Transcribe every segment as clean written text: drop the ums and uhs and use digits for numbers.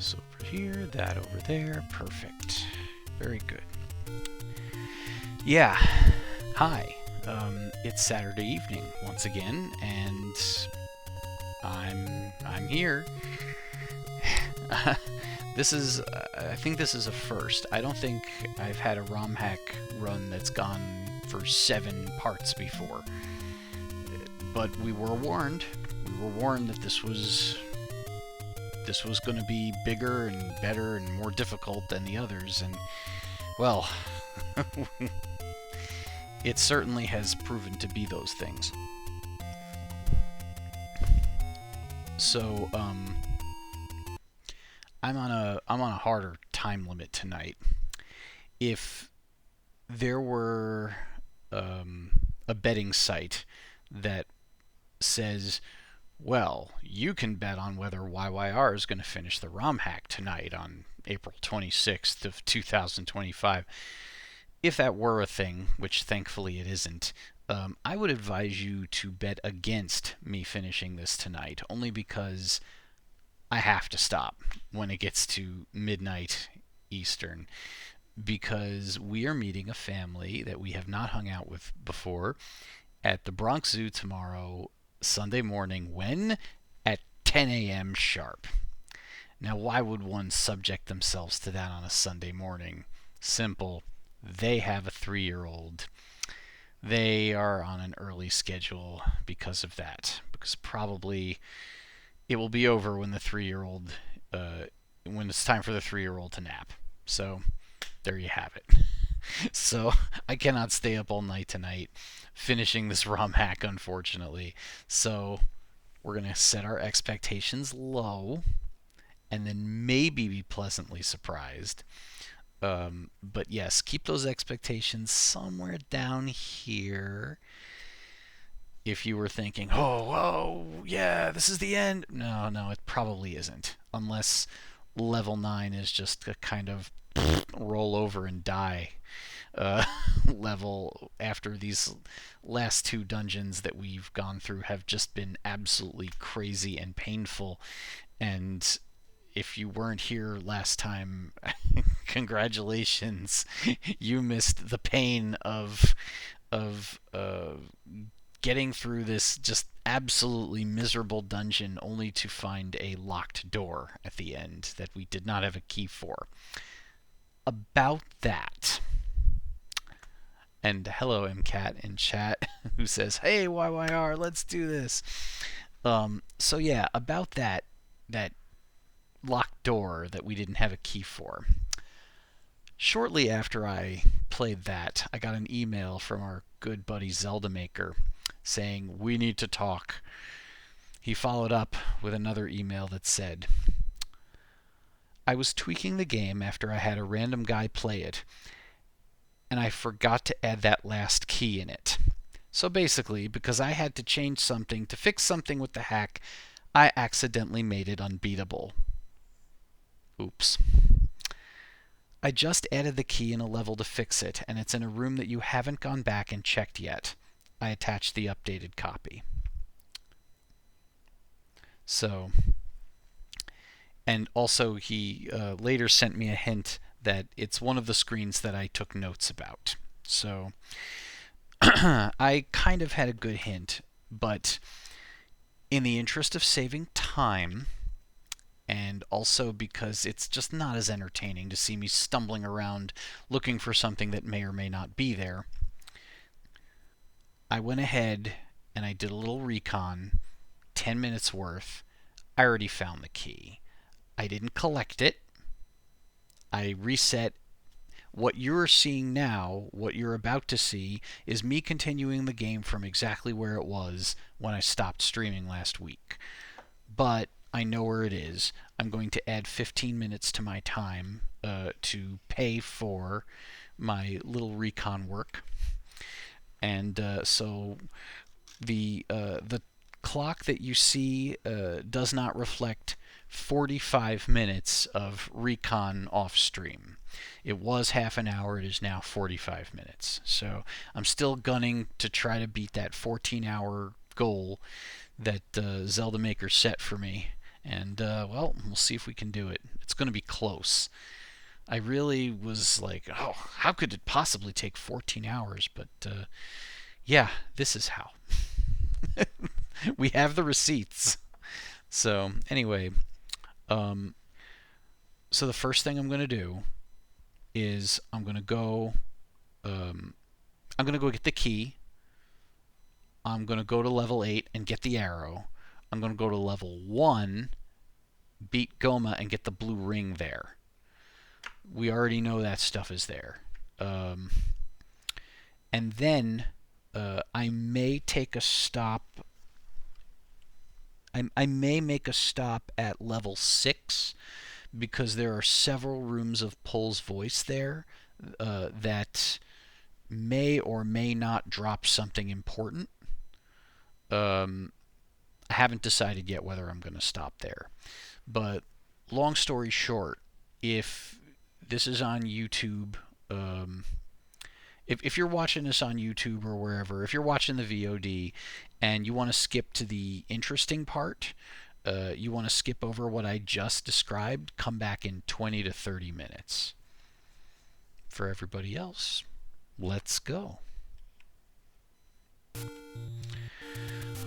this over here, that over there. Perfect. Very good. Yeah. Hi. It's Saturday evening once again, and I'm here. This is, I think this is a first. I don't think I've had a ROMhack run that's gone for 7 parts before. But we were warned. We were warned that this was going to be bigger and better and more difficult than the others, and, well, it certainly has proven to be those things. So, I'm on a harder time limit tonight. If there were a betting site that says, well, you can bet on whether YYR is going to finish the ROMhack tonight on April 26th of 2025. If that were a thing, which thankfully it isn't, I would advise you to bet against me finishing this tonight, only because I have to stop when it gets to midnight Eastern, because we are meeting a family that we have not hung out with before at the Bronx Zoo tomorrow, Sunday morning. When? At 10 a.m. sharp. Now, why would one subject themselves to that on a Sunday morning? Simple. They have a 3-year-old. They are on an early schedule because of that. Because probably it will be over when the 3-year-old, when it's time for the 3-year-old to nap. So, there you have it. So, I cannot stay up all night tonight finishing this ROMhack, unfortunately. So, we're going to set our expectations low and then maybe be pleasantly surprised. But yes, keep those expectations somewhere down here. If you were thinking, oh, yeah, this is the end. No, it probably isn't. Unless level 9 is just a kind of roll over and die level after these last 2 dungeons that we've gone through have just been absolutely crazy and painful. And if you weren't here last time, congratulations. You missed the pain of getting through this just absolutely miserable dungeon only to find a locked door at the end that we did not have a key for. About that. And hello, MCAT in chat, who says, hey, YYR, let's do this. So yeah, about that locked door that we didn't have a key for. Shortly after I played that, I got an email from our good buddy Zelda Maker saying, we need to talk. He followed up with another email that said, I was tweaking the game after I had a random guy play it, and I forgot to add that last key in it. So basically, because I had to change something to fix something with the hack, I accidentally made it unbeatable. Oops. I just added the key in a level to fix it, and it's in a room that you haven't gone back and checked yet. I attached the updated copy. So, and also he later sent me a hint that it's one of the screens that I took notes about. So, I kind of had a good hint, but in the interest of saving time, and also because it's just not as entertaining to see me stumbling around looking for something that may or may not be there, I went ahead and I did a little recon, 10 minutes worth. I already found the key. I didn't collect it. I reset. What you're seeing now, what you're about to see, is me continuing the game from exactly where it was when I stopped streaming last week. But I know where it is. I'm going to add 15 minutes to my time to pay for my little recon work. And so the clock that you see does not reflect 45 minutes of recon off stream. It was half an hour, it is now 45 minutes. So I'm still gunning to try to beat that 14-hour goal that Zelda Maker set for me, And, well, we'll see if we can do it. It's going to be close. I really was like, oh, how could it possibly take 14 hours? But, yeah, this is how. We have the receipts. So, anyway, so the first thing I'm going to do is I'm going to go get the key. I'm going to go to level 8 and get the arrow. I'm going to go to level 1, beat Goma, and get the blue ring there. We already know that stuff is there. And then I may take a stop. I may make a stop at level 6 because there are several rooms of Pull's voice there that may or may not drop something important. I haven't decided yet whether I'm going to stop there. But long story short, if this is on YouTube, if you're watching this on YouTube or wherever, if you're watching the VOD and you want to skip to the interesting part, you want to skip over what I just described, come back in 20 to 30 minutes. For everybody else, let's go.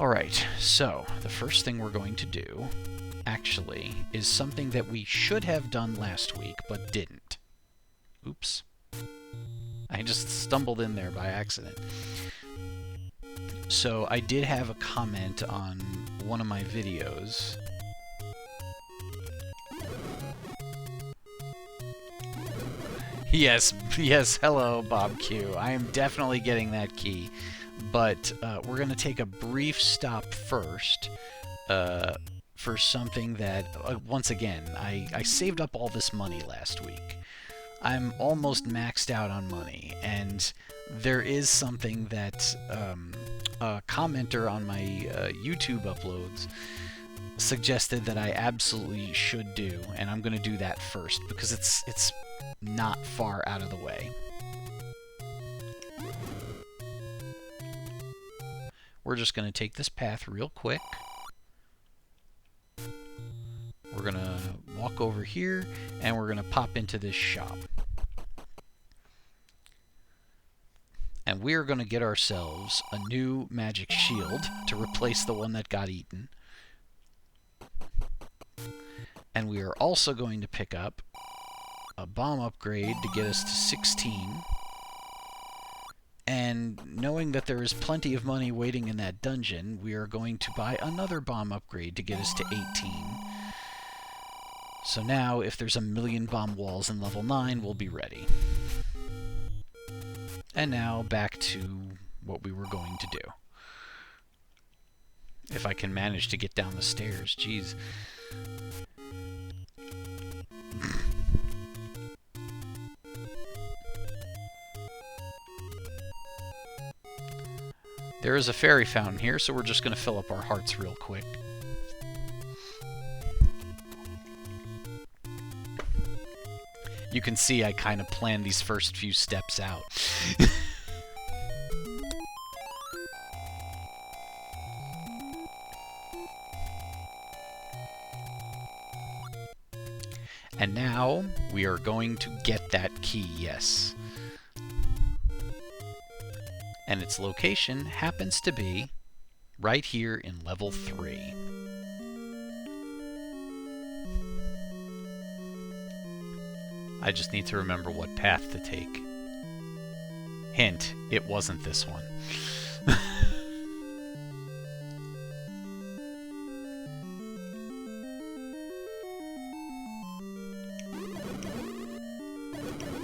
Alright, so the first thing we're going to do, actually, is something that we should have done last week, but didn't. Oops. I just stumbled in there by accident. So I did have a comment on one of my videos. Yes, hello, Bob Q. I am definitely getting that key. But we're going to take a brief stop first for something that, once again, I saved up all this money last week. I'm almost maxed out on money, and there is something that a commenter on my YouTube uploads suggested that I absolutely should do, and I'm going to do that first because it's not far out of the way. We're just going to take this path real quick. We're going to walk over here, and we're going to pop into this shop. And we're going to get ourselves a new magic shield to replace the one that got eaten. And we are also going to pick up a bomb upgrade to get us to 16. And knowing that there is plenty of money waiting in that dungeon, we are going to buy another bomb upgrade to get us to 18. So now, if there's a million bomb walls in level 9, we'll be ready. And now, back to what we were going to do. If I can manage to get down the stairs, jeez. There is a fairy fountain here, so we're just going to fill up our hearts real quick. You can see I kind of planned these first few steps out. And now we are going to get that key, yes. And its location happens to be right here in level 3. I just need to remember what path to take. Hint, it wasn't this one.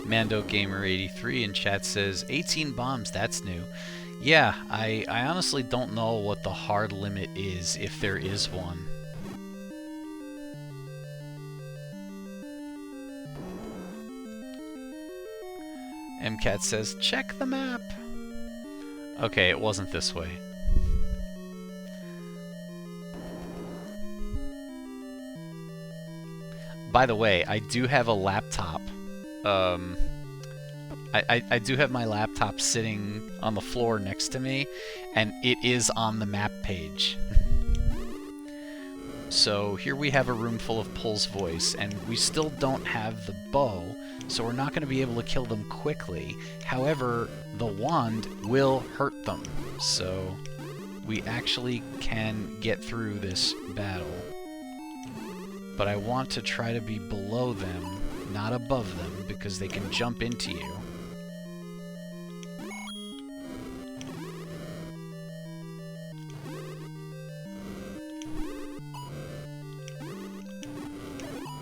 Mando Gamer 83 in chat says 18 bombs, that's new. Yeah, I honestly don't know what the hard limit is, if there is one. MCAT says, check the map. Okay, it wasn't this way. By the way, I do have a laptop. I do have my laptop sitting on the floor next to me, and it is on the map page. So here we have a room full of Pull's voice, and we still don't have the bow, so we're not going to be able to kill them quickly. However, the wand will hurt them, so we actually can get through this battle. But I want to try to be below them, not above them, because they can jump into you.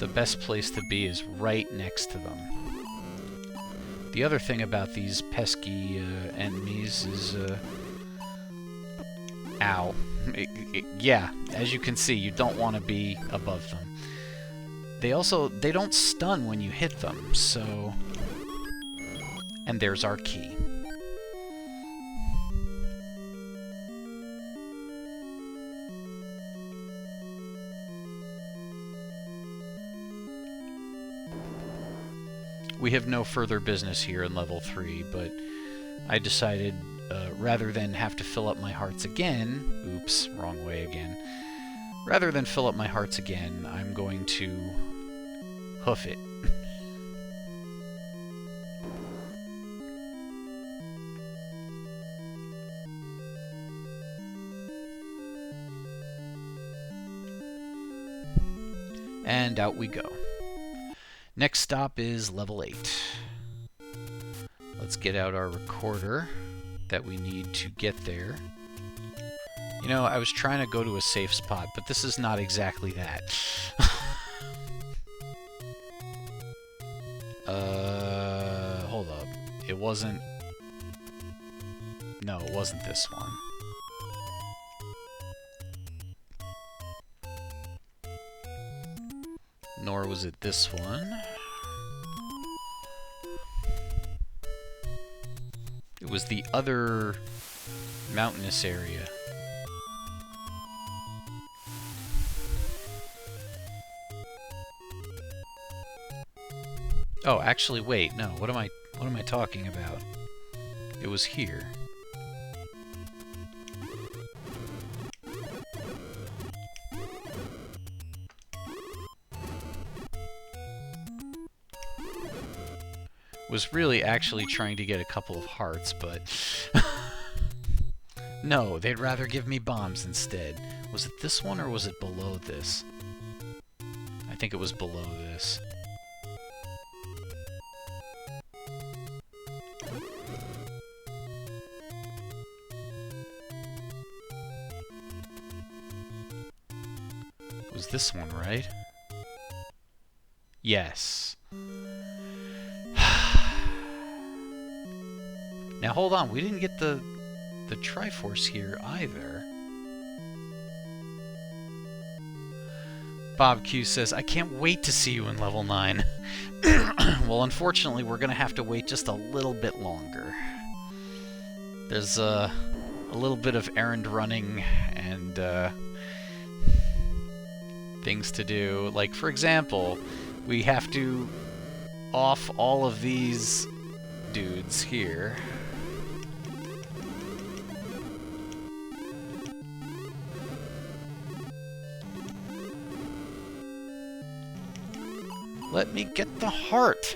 The best place to be is right next to them. The other thing about these pesky enemies is... ow. Yeah, as you can see, you don't want to be above them. They don't stun when you hit them, so... And there's our key. We have no further business here in level 3, but I decided, rather than have to fill up my hearts again... Oops, wrong way again. Rather than fill up my hearts again, I'm going to hoof it. And out we go. Next stop is level 8. Let's get out our recorder that we need to get there. You know, I was trying to go to a safe spot, but this is not exactly that. Hold up. It wasn't... No, it wasn't this one. Nor was it this one. It was the other mountainous area. Oh, actually, wait, no. What am I talking about? It was here. Was really actually trying to get a couple of hearts, but... No, they'd rather give me bombs instead. Was it this one, or was it below this? I think it was below this. It was this one, right? Yes. Now hold on, we didn't get the Triforce here either. Bob Q says, I can't wait to see you in level 9. Well, unfortunately, we're going to have to wait just a little bit longer. There's a little bit of errand running and things to do. Like, for example, we have to off all of these dudes here. Let me get the heart!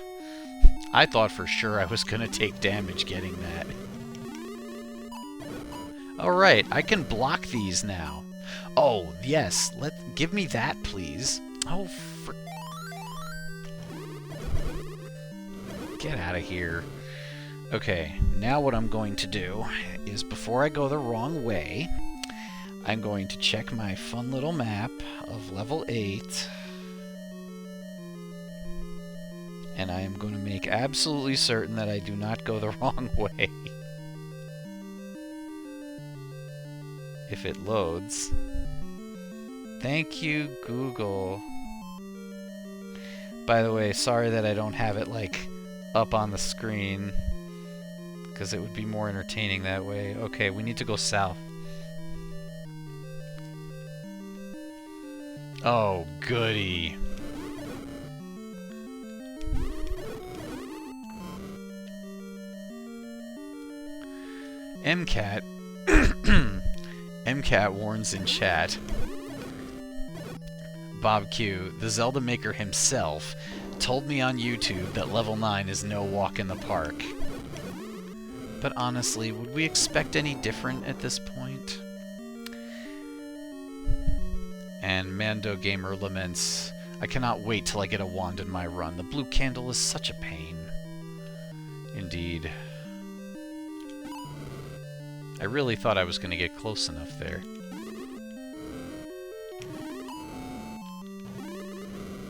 I thought for sure I was gonna take damage getting that. Alright, I can block these now. Oh, yes, give me that, please. Oh, get out of here. Okay, now what I'm going to do is, before I go the wrong way, I'm going to check my fun little map of level 8. And I am going to make absolutely certain that I do not go the wrong way. If it loads. Thank you, Google. By the way, sorry that I don't have it, like, up on the screen, because it would be more entertaining that way. Okay, we need to go south. Oh, goody. MCAT MCAT warns in chat. Bob Q, the Zelda maker himself, told me on YouTube that level 9 is no walk in the park. But honestly, would we expect any different at this point? And Mando Gamer laments, I cannot wait till I get a wand in my run. The blue candle is such a pain. Indeed. I really thought I was going to get close enough there.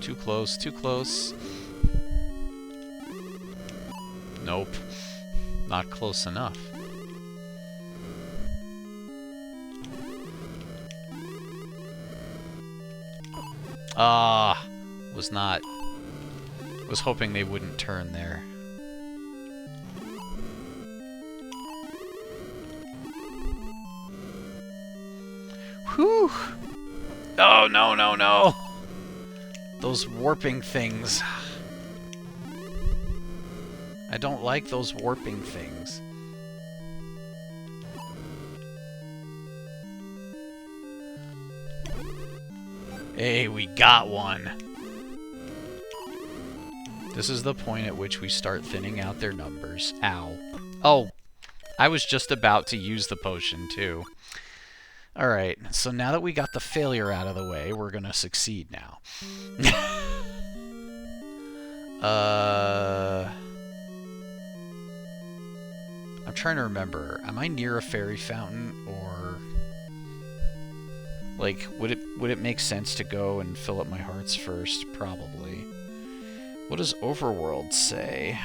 Too close, too close. Nope. Not close enough. Was hoping they wouldn't turn there. Whew! Oh, no, no, no! Those warping things. I don't like those warping things. Hey, we got one! This is the point at which we start thinning out their numbers. Ow. Oh, I was just about to use the potion, too. Alright, so now that we got the failure out of the way, we're gonna succeed now. I'm trying to remember. Am I near a fairy fountain, or... like, would it make sense to go and fill up my hearts first? Probably. What does Overworld say?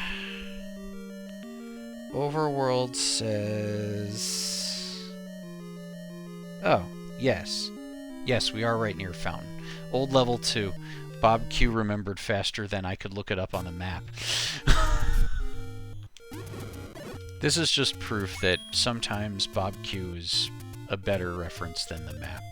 Overworld says... oh, yes. Yes, we are right near Fountain. Old level 2. Bob Q remembered faster than I could look it up on the map. This is just proof that sometimes Bob Q is a better reference than the map.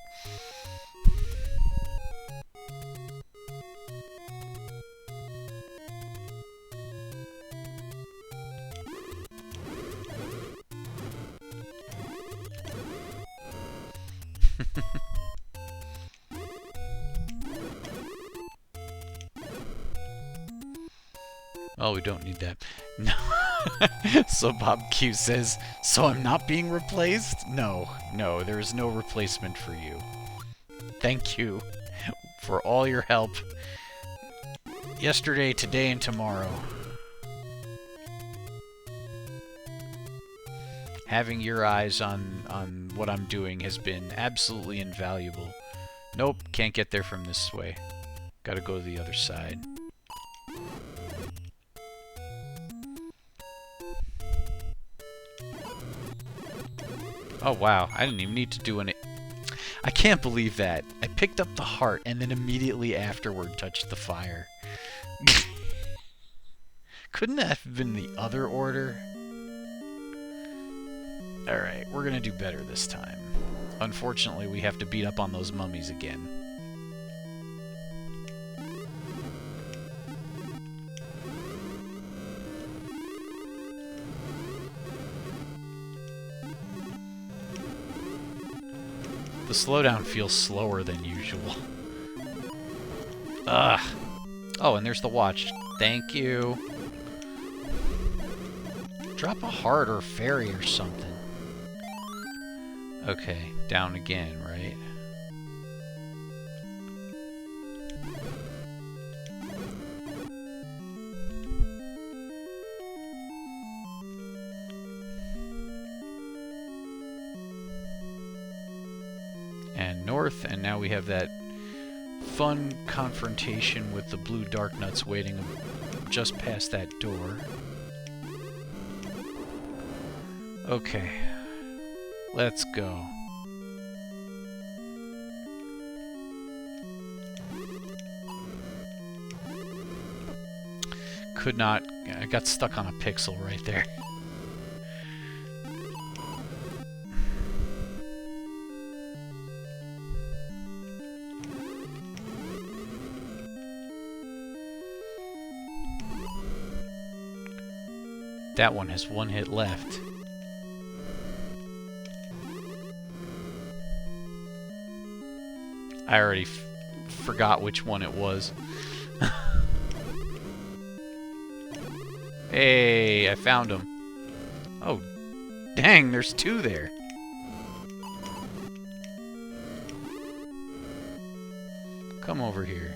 Oh, we don't need that. No. So Bob Q says, so I'm not being replaced? No, no, there is no replacement for you. Thank you for all your help. Yesterday, today, and tomorrow. Having your eyes on what I'm doing has been absolutely invaluable. Nope, can't get there from this way. Gotta go to the other side. Oh wow, I didn't even need to do any... I can't believe that. I picked up the heart and then immediately afterward touched the fire. Couldn't that have been the other order? Alright, we're gonna do better this time. Unfortunately, we have to beat up on those mummies again. The slowdown feels slower than usual. Ugh. Oh, and there's the watch. Thank you. Drop a heart or fairy or something. Okay, down again, right? And north, and now we have that fun confrontation with the blue dark nuts waiting just past that door. Okay, let's go. Could not, I got stuck on a pixel right there. That one has one hit left. I already forgot which one it was. Hey, I found him. Oh, dang, there's two there. Come over here.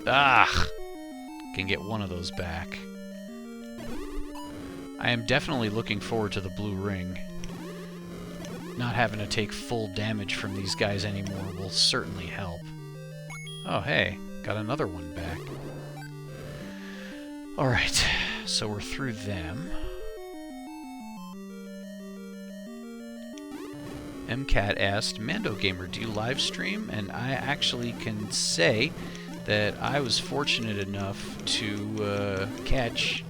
Ah! Can get one of those back. I am definitely looking forward to the blue ring. Not having to take full damage from these guys anymore will certainly help. Oh, hey, got another one back. Alright, so we're through them. MCAT asked, Mando Gamer, do you live stream? And I actually can say that I was fortunate enough to catch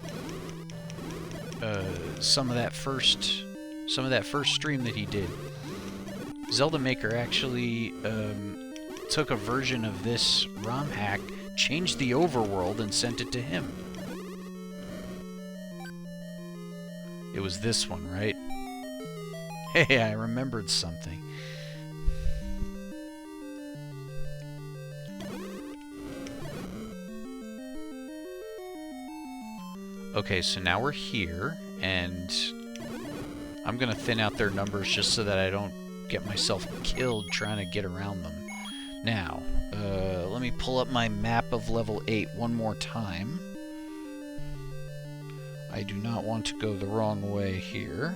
some of that first stream that he did. Zelda Maker actually took a version of this ROMhack, changed the overworld, and sent it to him. It was this one, right? Hey, I remembered something. Okay, so now we're here, and I'm gonna thin out their numbers just so that I don't get myself killed trying to get around them. Now, let me pull up my map of level 8 one more time. I do not want to go the wrong way here.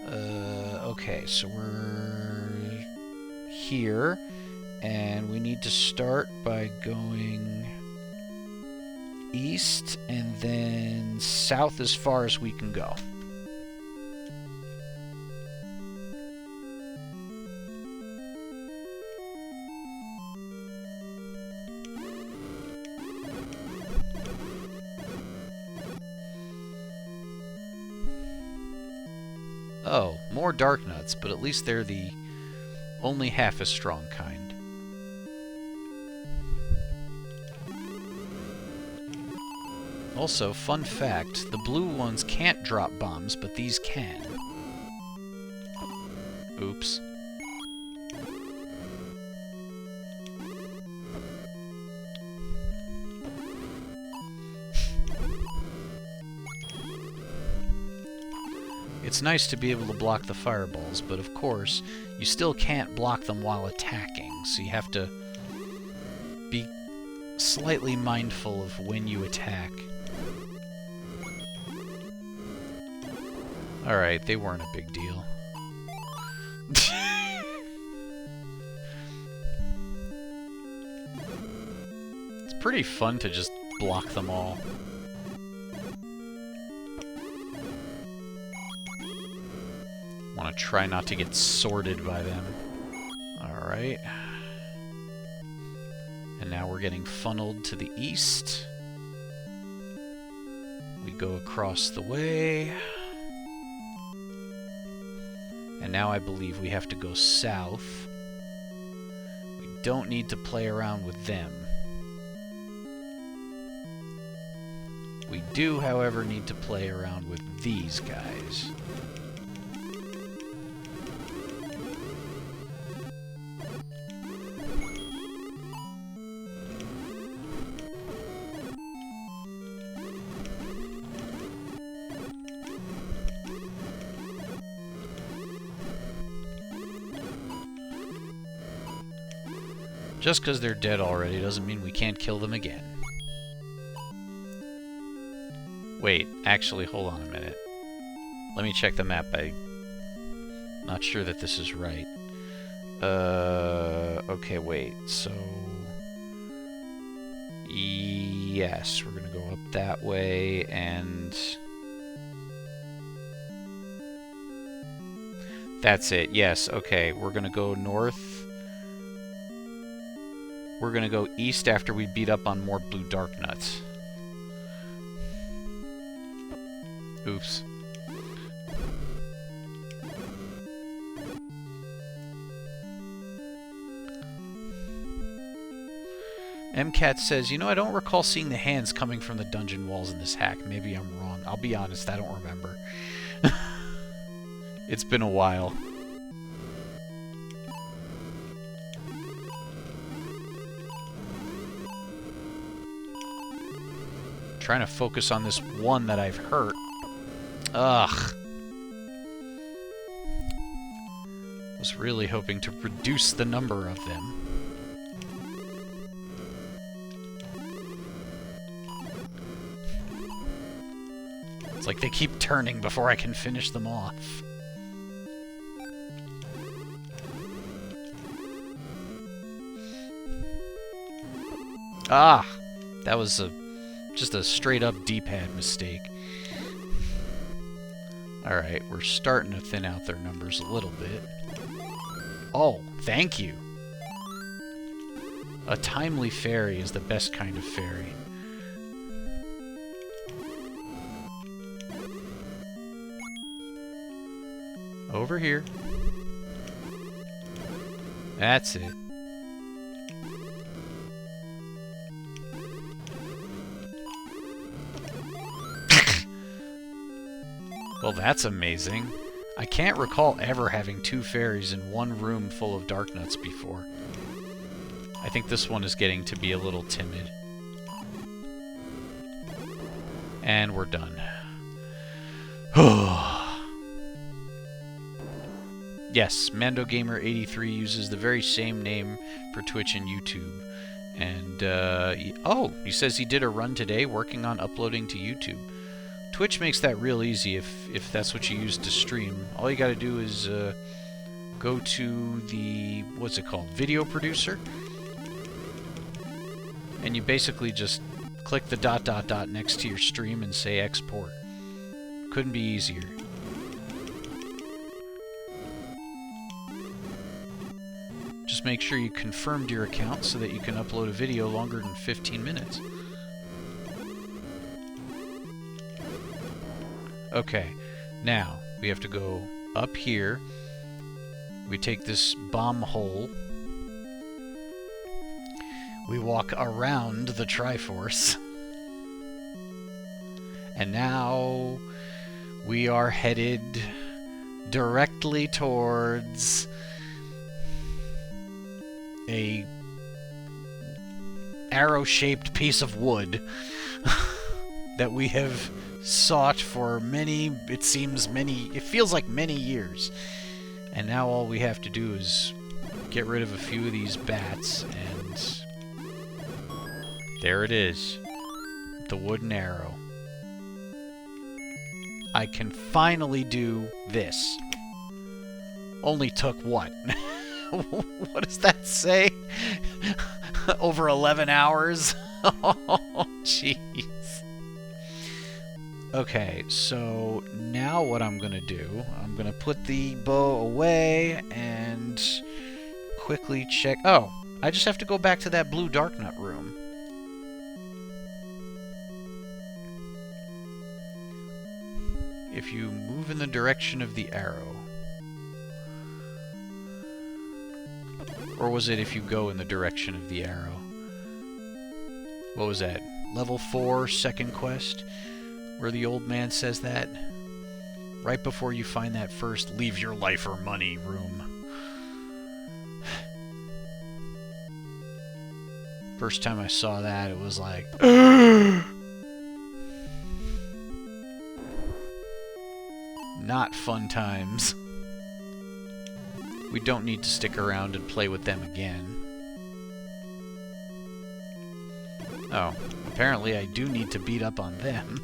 Okay, so we're here, and we need to start by going east and then south as far as we can go. Oh, more dark nuts, but at least they're the only half as strong kind. Also, fun fact, the blue ones can't drop bombs, but these can. Oops. It's nice to be able to block the fireballs, but of course, you still can't block them while attacking, so you have to be slightly mindful of when you attack. Alright, they weren't a big deal. It's pretty fun to just block them all. Want to try not to get sorted by them. Alright. And now we're getting funneled to the east. We go across the way. And now I believe we have to go south. We don't need to play around with them. We do, however, need to play around with these guys. Just because they're dead already doesn't mean we can't kill them again. Wait, actually, hold on a minute. Let me check the map. I'm not sure that this is right. Okay, wait. So... yes, we're gonna go up that way, and... that's it. Yes, okay. We're gonna go north. We're gonna go east after we beat up on more blue dark nuts. Oops. MCAT says, you know, I don't recall seeing the hands coming from the dungeon walls in this hack. Maybe I'm wrong. I'll be honest, I don't remember. It's been a while. Trying to focus on this one that I've hurt. Ugh. Was really hoping to reduce the number of them. It's like they keep turning before I can finish them off. Ah! That was just a straight-up D-pad mistake. Alright, we're starting to thin out their numbers a little bit. Oh, thank you! A timely fairy is the best kind of fairy. Over here. That's it. Well, that's amazing. I can't recall ever having 2 fairies in one room full of dark nuts before. I think this one is getting to be a little timid. And we're done. Yes, MandoGamer83 uses the very same name for Twitch and YouTube. And, oh, he says he did a run today working on uploading to YouTube. Twitch makes that real easy if that's what you use to stream. All you gotta do is go to the, what's it called, video producer. And you basically just click the ... next to your stream and say export. Couldn't be easier. Just make sure you confirmed your account so that you can upload a video longer than 15 minutes. Okay, now we have to go up here. We take this bomb hole. We walk around the Triforce. And now we are headed directly towards a arrow-shaped piece of wood that we have sought for many, it feels like many years. And now all we have to do is get rid of a few of these bats, and there it is. The wooden arrow. I can finally do this. Only took what? What does that say? Over 11 hours? Oh, jeez. Okay, so now what I'm gonna do, I'm gonna put the bow away and quickly check. Oh, I just have to go back to that blue dark nut room. If you move in the direction of the arrow. Or was it if you go in the direction of the arrow? What was that? Level 4, second quest? Where the old man says that? Right before you find that first leave your life or money room. First time I saw that, it was like... Not fun times. We don't need to stick around and play with them again. Oh, apparently I do need to beat up on them.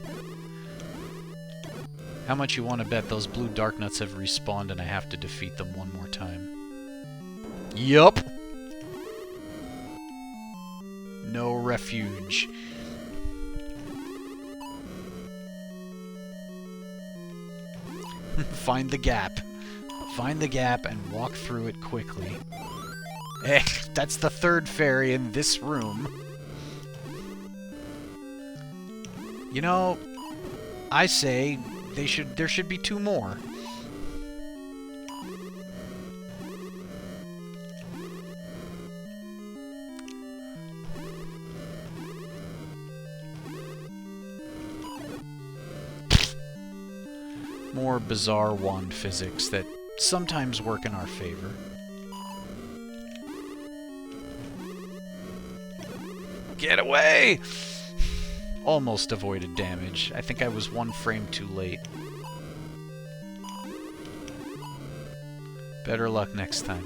How much you want to bet those blue dark nuts have respawned and I have to defeat them one more time? Yup! No refuge. Find the gap. Find the gap and walk through it quickly. Eh, that's the third fairy in this room. You know, I say there should be 2 more. more bizarre wand physics that sometimes work in our favor. Get away! Almost avoided damage. I think I was 1 frame too late. Better luck next time.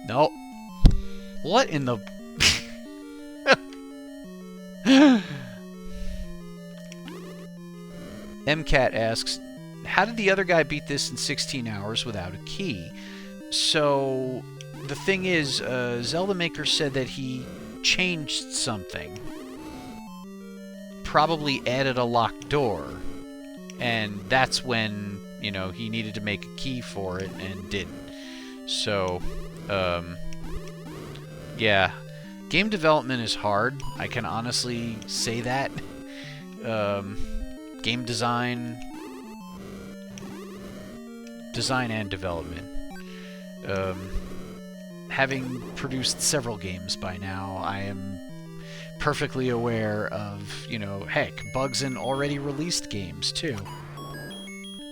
Nope. What in the... MCat asks, how did the other guy beat this in 16 hours without a key? So, the thing is, Zelda Maker said that he changed something. Probably added a locked door. And that's when, you know, he needed to make a key for it and didn't. So, yeah. Game development is hard. I can honestly say that. Game design and development. Having produced several games by now, I am perfectly aware of, you know, heck, bugs in already released games, too.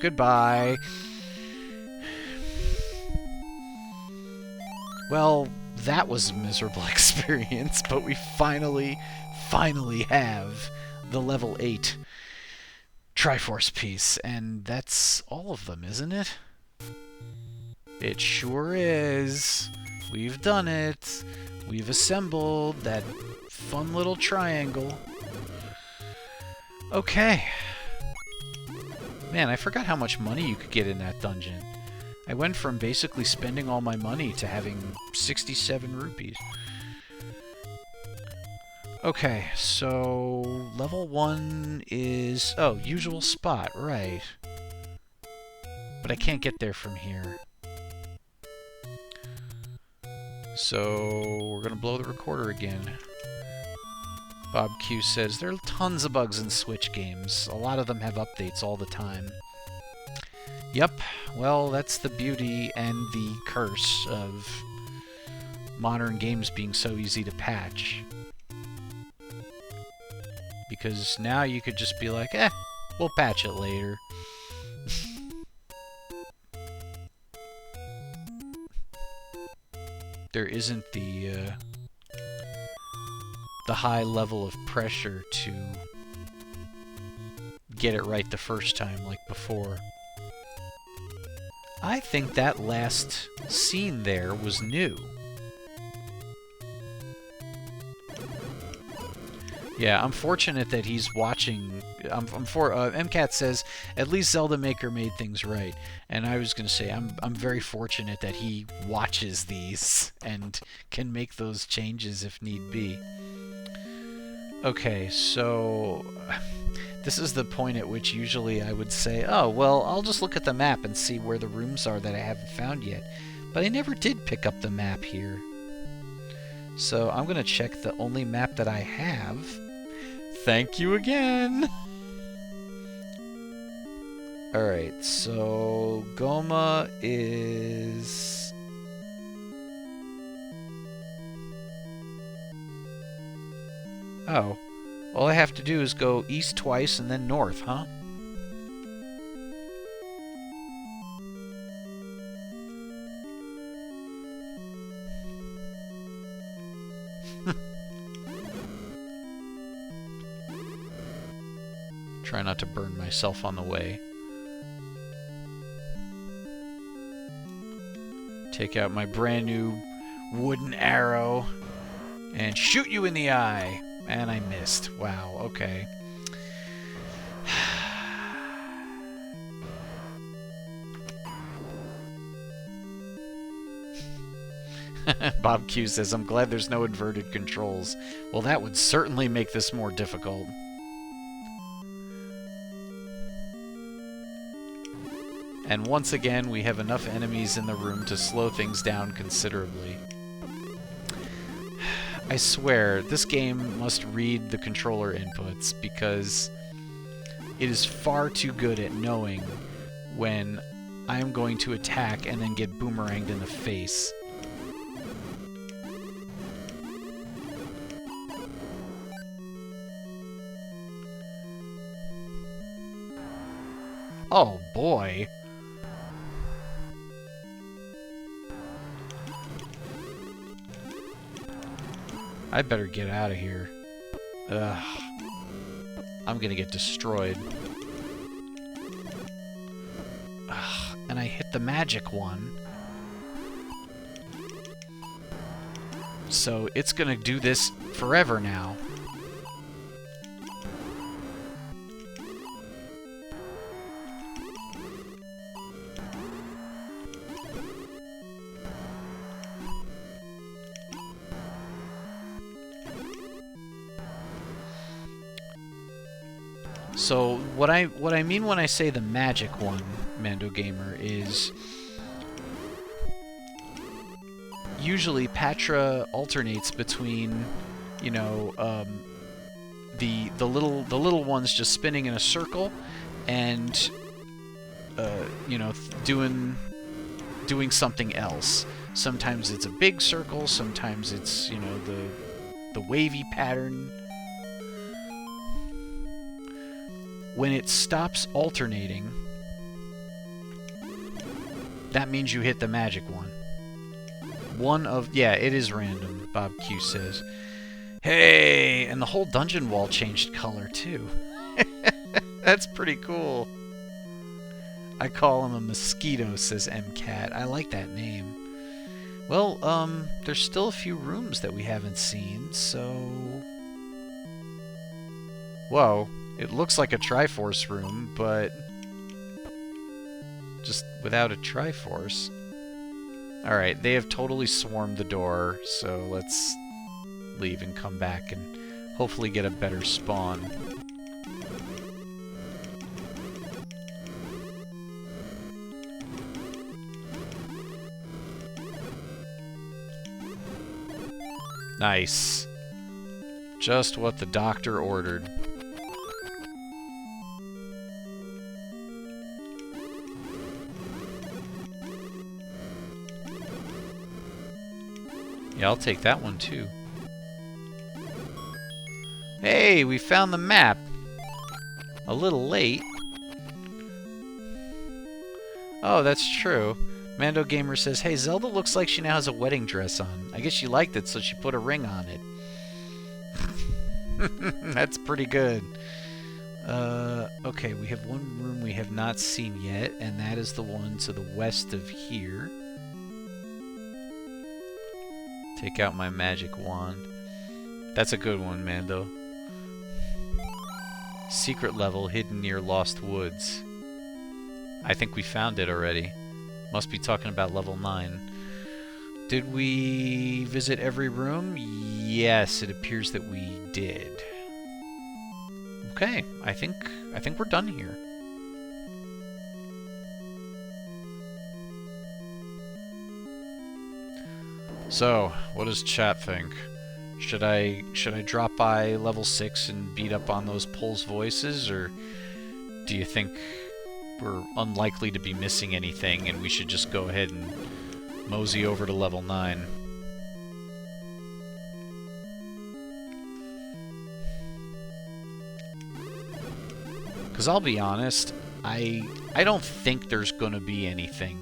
Goodbye. Well, that was a miserable experience, but we finally have the level 8 Triforce piece, and that's all of them, isn't it? It sure is. We've done it. We've assembled that fun little triangle. Okay. Man, I forgot how much money you could get in that dungeon. I went from basically spending all my money to having 67 rupees. Okay, so level 1 is... oh, usual spot, right. But I can't get there from here. So we're going to blow the recorder again. Bob Q says, there are tons of bugs in Switch games. A lot of them have updates all the time. Yep, well, that's the beauty and the curse of modern games being so easy to patch. Because now you could just be like, we'll patch it later. There isn't the high level of pressure to get it right the first time like before. I think that last scene there was new. Yeah, I'm fortunate that he's watching. MCat says, at least Zelda Maker made things right. And I was going to say, I'm very fortunate that he watches these and can make those changes if need be. Okay, so this is the point at which usually I would say, oh, well, I'll just look at the map and see where the rooms are that I haven't found yet. But I never did pick up the map here. So I'm going to check the only map that I have. Thank you again! Alright, so Goma is... oh. All I have to do is go east twice and then north, huh? Try not to burn myself on the way. Take out my brand new wooden arrow and shoot you in the eye. And I missed. Wow, okay. Bob Q says, I'm glad there's no inverted controls. Well, that would certainly make this more difficult. And once again, we have enough enemies in the room to slow things down considerably. I swear, this game must read the controller inputs because it is far too good at knowing when I'm going to attack and then get boomeranged in the face. Oh, boy. I better get out of here. Ugh. I'm gonna get destroyed. Ugh. And I hit the magic one. So it's gonna do this forever now. So what I mean when I say the magic one, Mando Gamer, is usually Patra alternates between, you know, the little ones just spinning in a circle, and you know, doing something else. Sometimes it's a big circle. Sometimes it's, you know, the wavy pattern. When it stops alternating, that means you hit the magic one. Yeah, it is random, Bob Q says. Hey, and the whole dungeon wall changed color, too. That's pretty cool. I call him a mosquito, says MCat. I like that name. Well, there's still a few rooms that we haven't seen, so... Whoa. It looks like a Triforce room, but just without a Triforce. Alright, they have totally swarmed the door, so let's leave and come back and hopefully get a better spawn. Nice. Just what the doctor ordered. Yeah, I'll take that one too. Hey, we found the map. A little late. Oh, that's true. Mando Gamer says, hey, Zelda looks like she now has a wedding dress on. I guess she liked it, so she put a ring on it. That's pretty good. Okay, we have one room we have not seen yet, and that is the one to the west of here. Take out my magic wand. That's a good one, Mando. Secret level hidden near Lost Woods. I think we found it already. Must be talking about level 9. Did we visit every room? Yes, it appears that we did. Okay, I think we're done here. So, what does chat think? Should I drop by level 6 and beat up on those Pulse voices, or do you think we're unlikely to be missing anything and we should just go ahead and mosey over to level 9? Because I'll be honest, I don't think there's going to be anything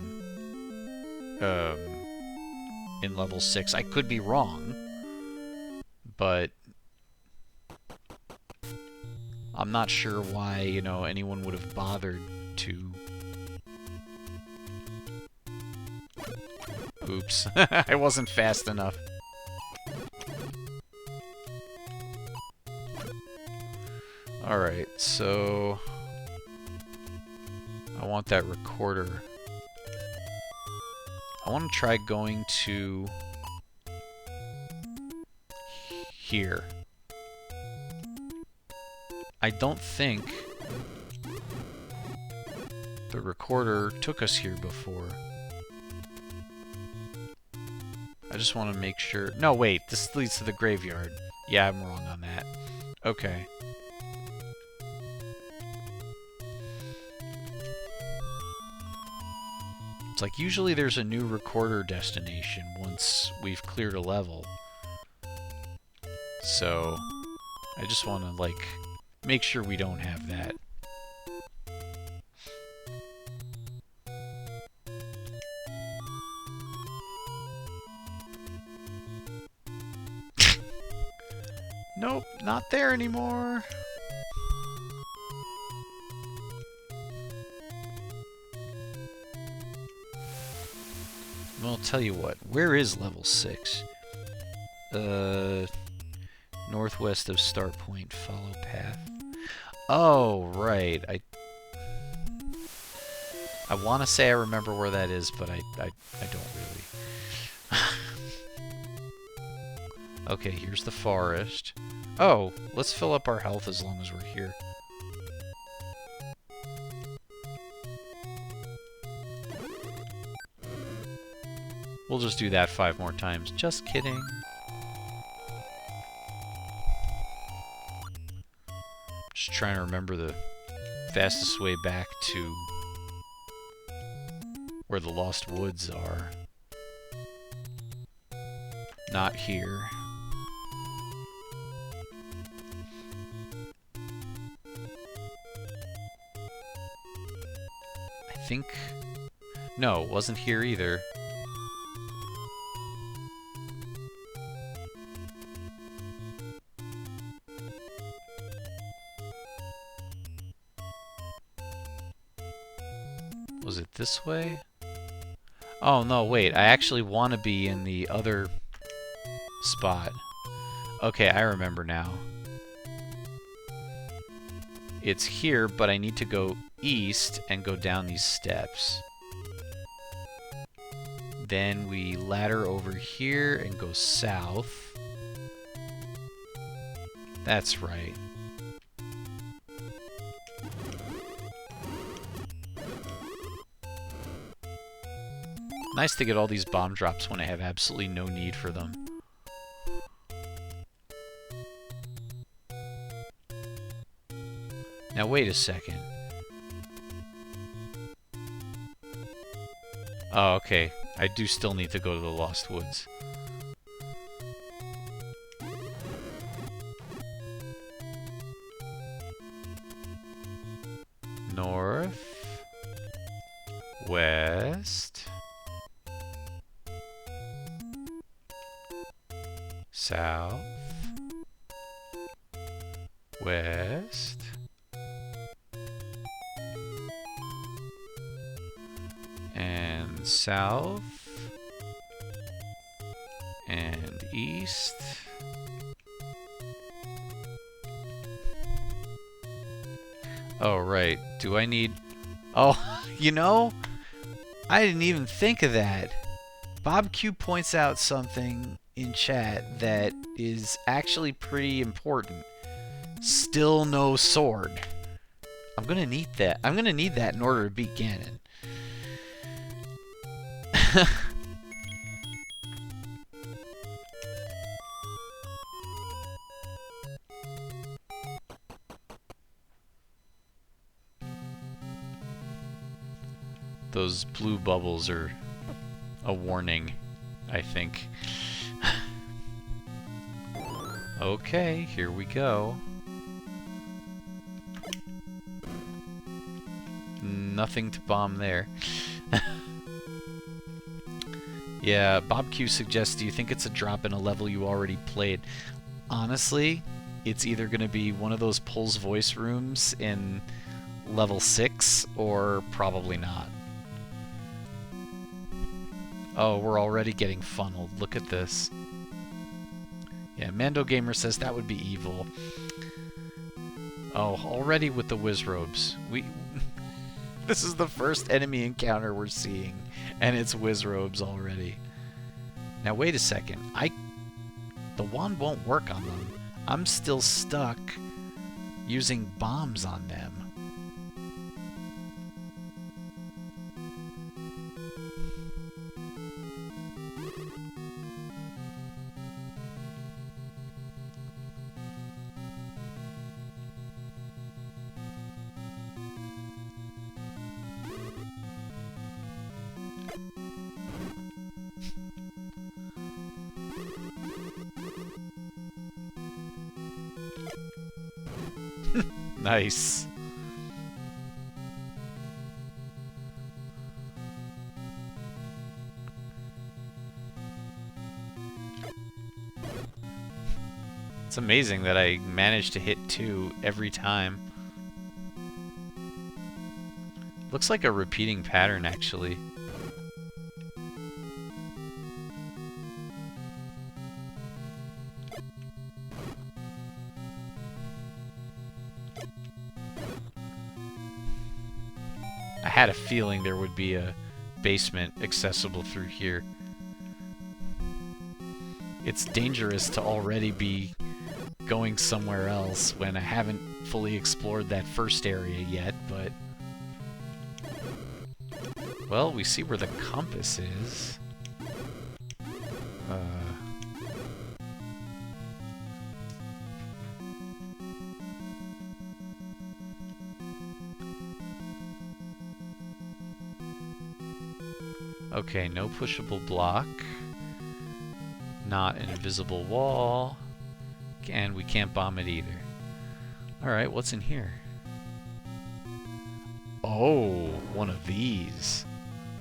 in level 6. I could be wrong, but I'm not sure why, you know, anyone would have bothered to... Oops. I wasn't fast enough. Alright, so... I want that recorder. I want to try going to... here. I don't think the recorder took us here before. I just want to make sure... No, wait, this leads to the graveyard. Yeah, I'm wrong on that. Okay. It's like usually there's a new recorder destination once we've cleared a level. So, I just want to, like, make sure we don't have that. not there anymore. Well, I'll tell you what. Where is level 6? Northwest of start point. Follow path. Oh, right. I want to say I remember where that is, but I don't really. Okay, here's the forest. Oh, let's fill up our health as long as we're here. We'll just do that 5 more times. Just kidding. Just trying to remember the fastest way back to where the Lost Woods are. Not here. I think... No, it wasn't here either. Was it this way? Oh, no, wait. I actually want to be in the other spot. Okay, I remember now. It's here, but I need to go east and go down these steps. Then we ladder over here and go south. That's right. Nice to get all these bomb drops when I have absolutely no need for them. Now wait a second. Oh, okay. I do still need to go to the Lost Woods. North. West. South. West. And south. And east. Oh, right. Do I need... Oh, you know, I didn't even think of that. Bob Q points out something in chat that is actually pretty important. Still no sword. I'm gonna need that. I'm gonna need that in order to beat Ganon. Those blue bubbles are a warning, I think. Okay, here we go. Nothing to bomb there. Yeah, Bob Q suggests, do you think it's a drop in a level you already played? Honestly, it's either going to be one of those Pulse voice rooms in level 6, or probably not. Oh, we're already getting funneled. Look at this. Yeah, Mando Gamer says that would be evil. Oh, already with the Wizrobes. This is the first enemy encounter we're seeing, and it's Wizrobes already. Now wait a second. The wand won't work on them. I'm still stuck using bombs on them. Nice. It's It's amazing that I managed to hit 2 every time. Looks like a repeating pattern, actually. I had a feeling there would be a basement accessible through here. It's dangerous to already be going somewhere else when I haven't fully explored that first area yet, but... Well, we see where the compass is. Okay, no pushable block. Not an invisible wall. And we can't bomb it either. Alright, what's in here? Oh, one of these.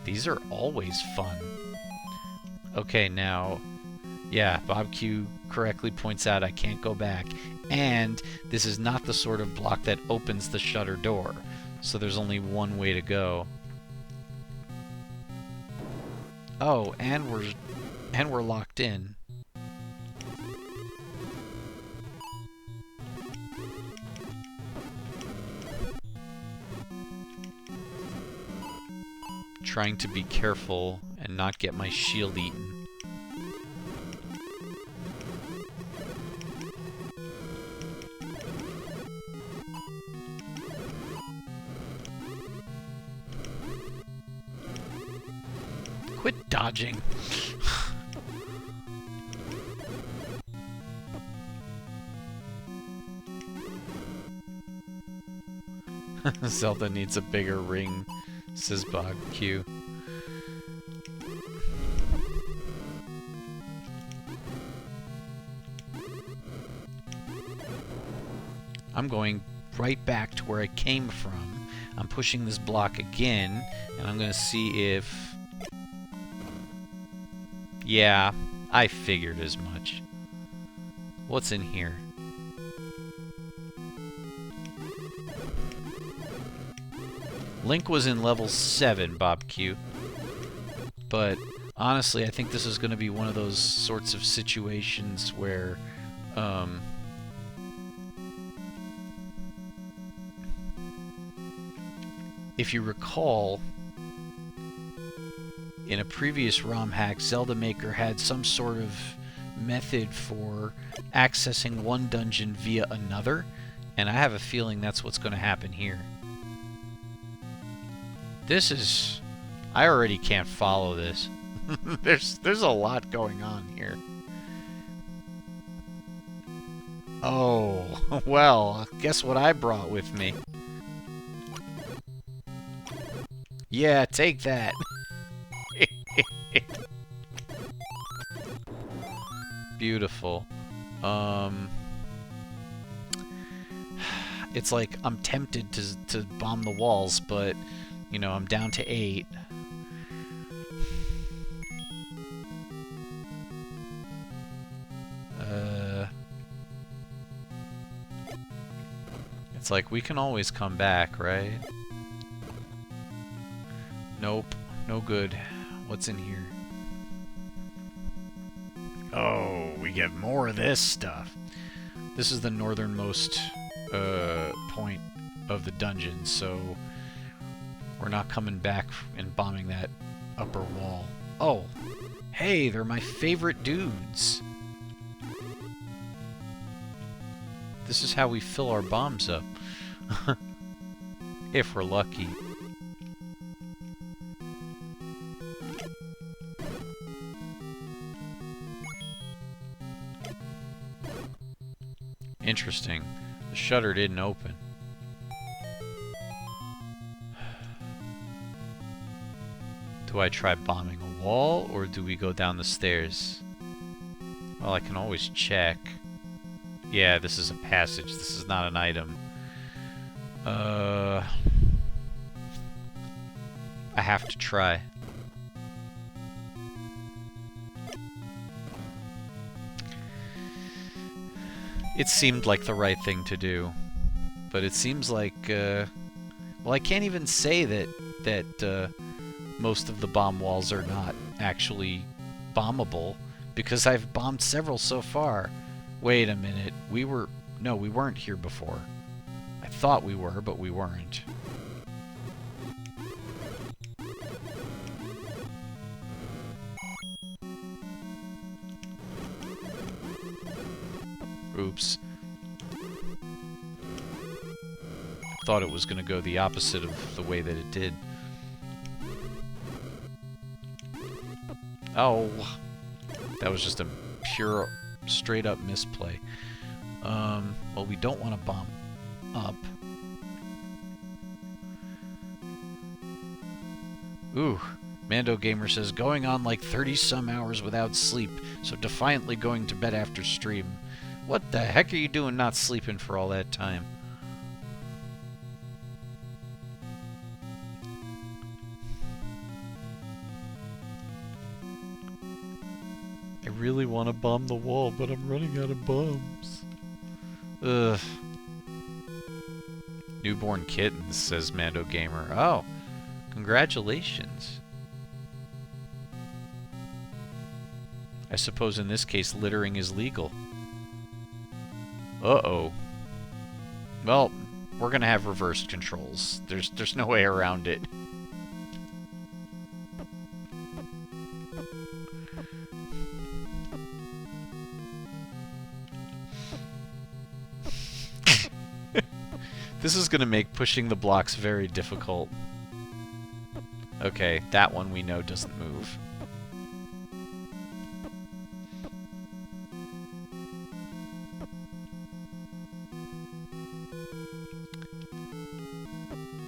These are always fun. Okay, now... Yeah, Bob Q correctly points out I can't go back. And this is not the sort of block that opens the shutter door. So there's only one way to go. Oh, and we're locked in. Trying to be careful and not get my shield eaten. Quit dodging. Zelda needs a bigger ring, says Bob Q. I'm going right back to where I came from. I'm pushing this block again, and I'm going to see if... Yeah, I figured as much. What's in here? Link was in level 7, Bob Q. But honestly, I think this is going to be one of those sorts of situations where if you recall, in a previous ROM hack, Zelda Maker had some sort of method for accessing one dungeon via another, and I have a feeling that's what's going to happen here. This is... I already can't follow this. There's a lot going on here. Oh, well, guess what I brought with me? Yeah, take that. Beautiful. It's like I'm tempted to bomb the walls, but you know, I'm down to 8. It's like we can always come back, right? Nope, no good. What's in here? Oh, we get more of this stuff. This is the northernmost point of the dungeon, so we're not coming back and bombing that upper wall. Oh, hey, they're my favorite dudes. This is how we fill our bombs up. If we're lucky. Interesting. The shutter didn't open. Do I try bombing a wall, or do we go down the stairs? Well, I can always check. Yeah, this is a passage. This is not an item. I have to try. It seemed like the right thing to do. But it seems like, well, I can't even say that most of the bomb walls are not actually bombable, because I've bombed several so far. Wait a minute, no, we weren't here before. I thought we were, but we weren't. Oops. Thought it was going to go the opposite of the way that it did. Oh, that was just a pure, straight-up misplay. Well, we don't want to bomb up. Ooh, Mando Gamer says, going on like 30-some hours without sleep, so defiantly going to bed after stream. What the heck are you doing not sleeping for all that time? I really want to bomb the wall, but I'm running out of bombs. Ugh. Newborn kittens, says Mando Gamer. Oh, congratulations. I suppose in this case littering is legal. Uh-oh. Well, we're gonna have reversed controls. There's no way around it. This is gonna make pushing the blocks very difficult. Okay, that one we know doesn't move.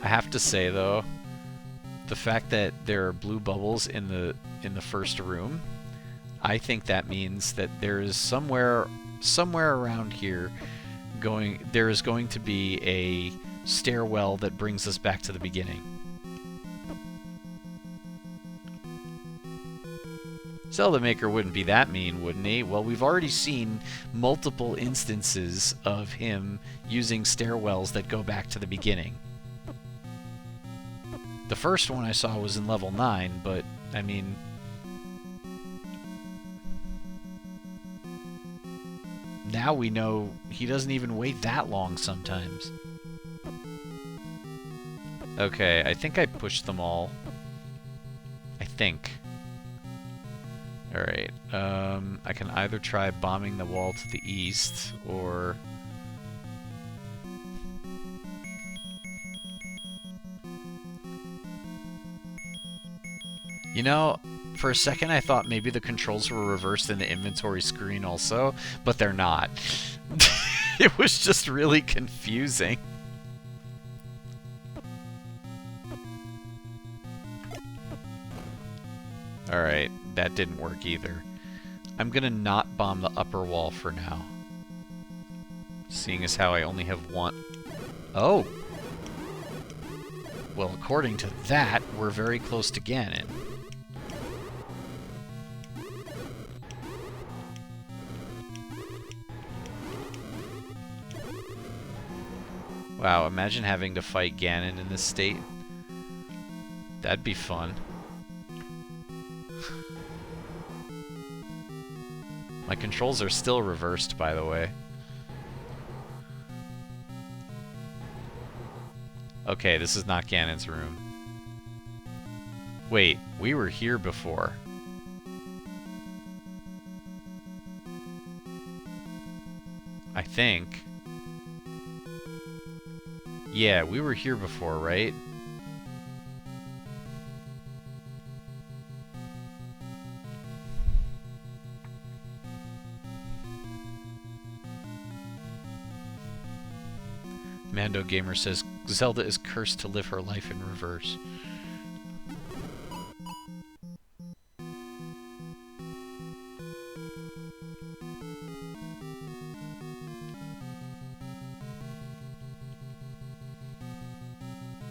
I have to say though, the fact that there are blue bubbles in the first room, I think that means that there is somewhere around here there is going to be a stairwell that brings us back to the beginning. Zelda Maker wouldn't be that mean, wouldn't he? Well, we've already seen multiple instances of him using stairwells that go back to the beginning. The first one I saw was in level 9, but, I mean... now we know he doesn't even wait that long sometimes. Okay, I think I pushed them all. I think. Alright, I can either try bombing the wall to the east, or... you know, for a second I thought maybe the controls were reversed in the inventory screen also, but they're not. It was just really confusing. Alright, that didn't work either. I'm gonna not bomb the upper wall for now. Seeing as how I only have one... oh! Well, according to that, we're very close to Ganon. Wow, imagine having to fight Ganon in this state. That'd be fun. My controls are still reversed, by the way. Okay, this is not Ganon's room. Wait, we were here before. I think. Yeah, we were here before, right? Mando Gamer says Zelda is cursed to live her life in reverse.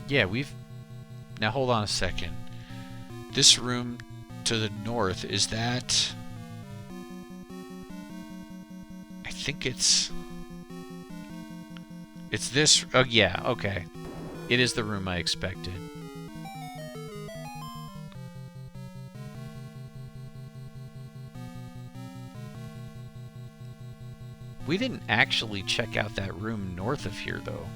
Yeah, we've... now hold on a second. This room to the north, is that... I think it's... It's this... Oh, yeah, okay. It is the room I expected. We didn't actually check out that room north of here, though.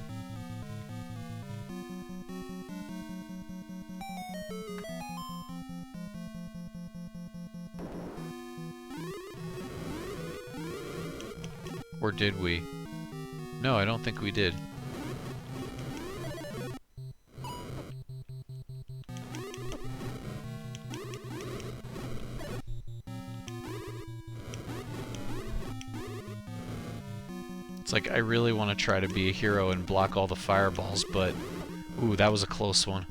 Or did we? No, I don't think we did. It's like I really want to try to be a hero and block all the fireballs, but... Ooh, that was a close one.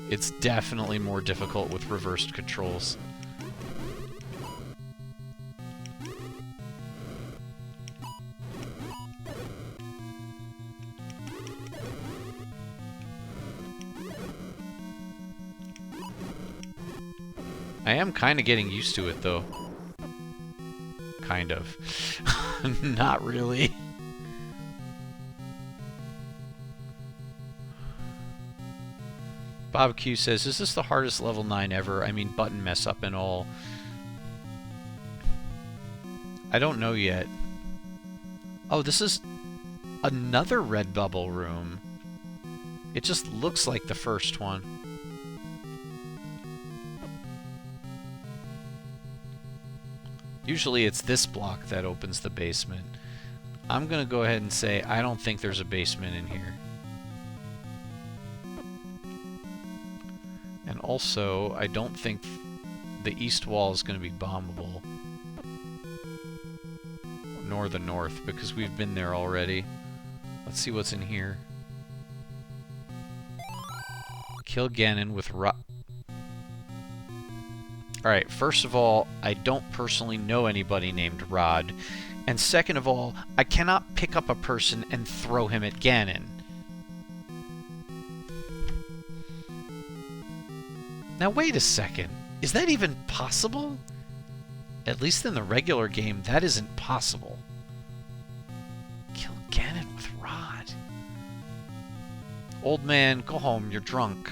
It's definitely more difficult with reversed controls. I am kind of getting used to it, though. Kind of. Not really. Bob Q says, is this the hardest level 9 ever? I mean, button mess up and all. I don't know yet. Oh, this is another red bubble room. It just looks like the first one. Usually it's this block that opens the basement. I'm gonna go ahead and say I don't think there's a basement in here. And also, I don't think the east wall is gonna be bombable. Nor the north, because we've been there already. Let's see what's in here. Kill Ganon with Alright, first of all, I don't personally know anybody named Rod. And second of all, I cannot pick up a person and throw him at Ganon. Now wait a second. Is that even possible? At least in the regular game, that isn't possible. Kill Ganon with Rod. Old man, go home, you're drunk.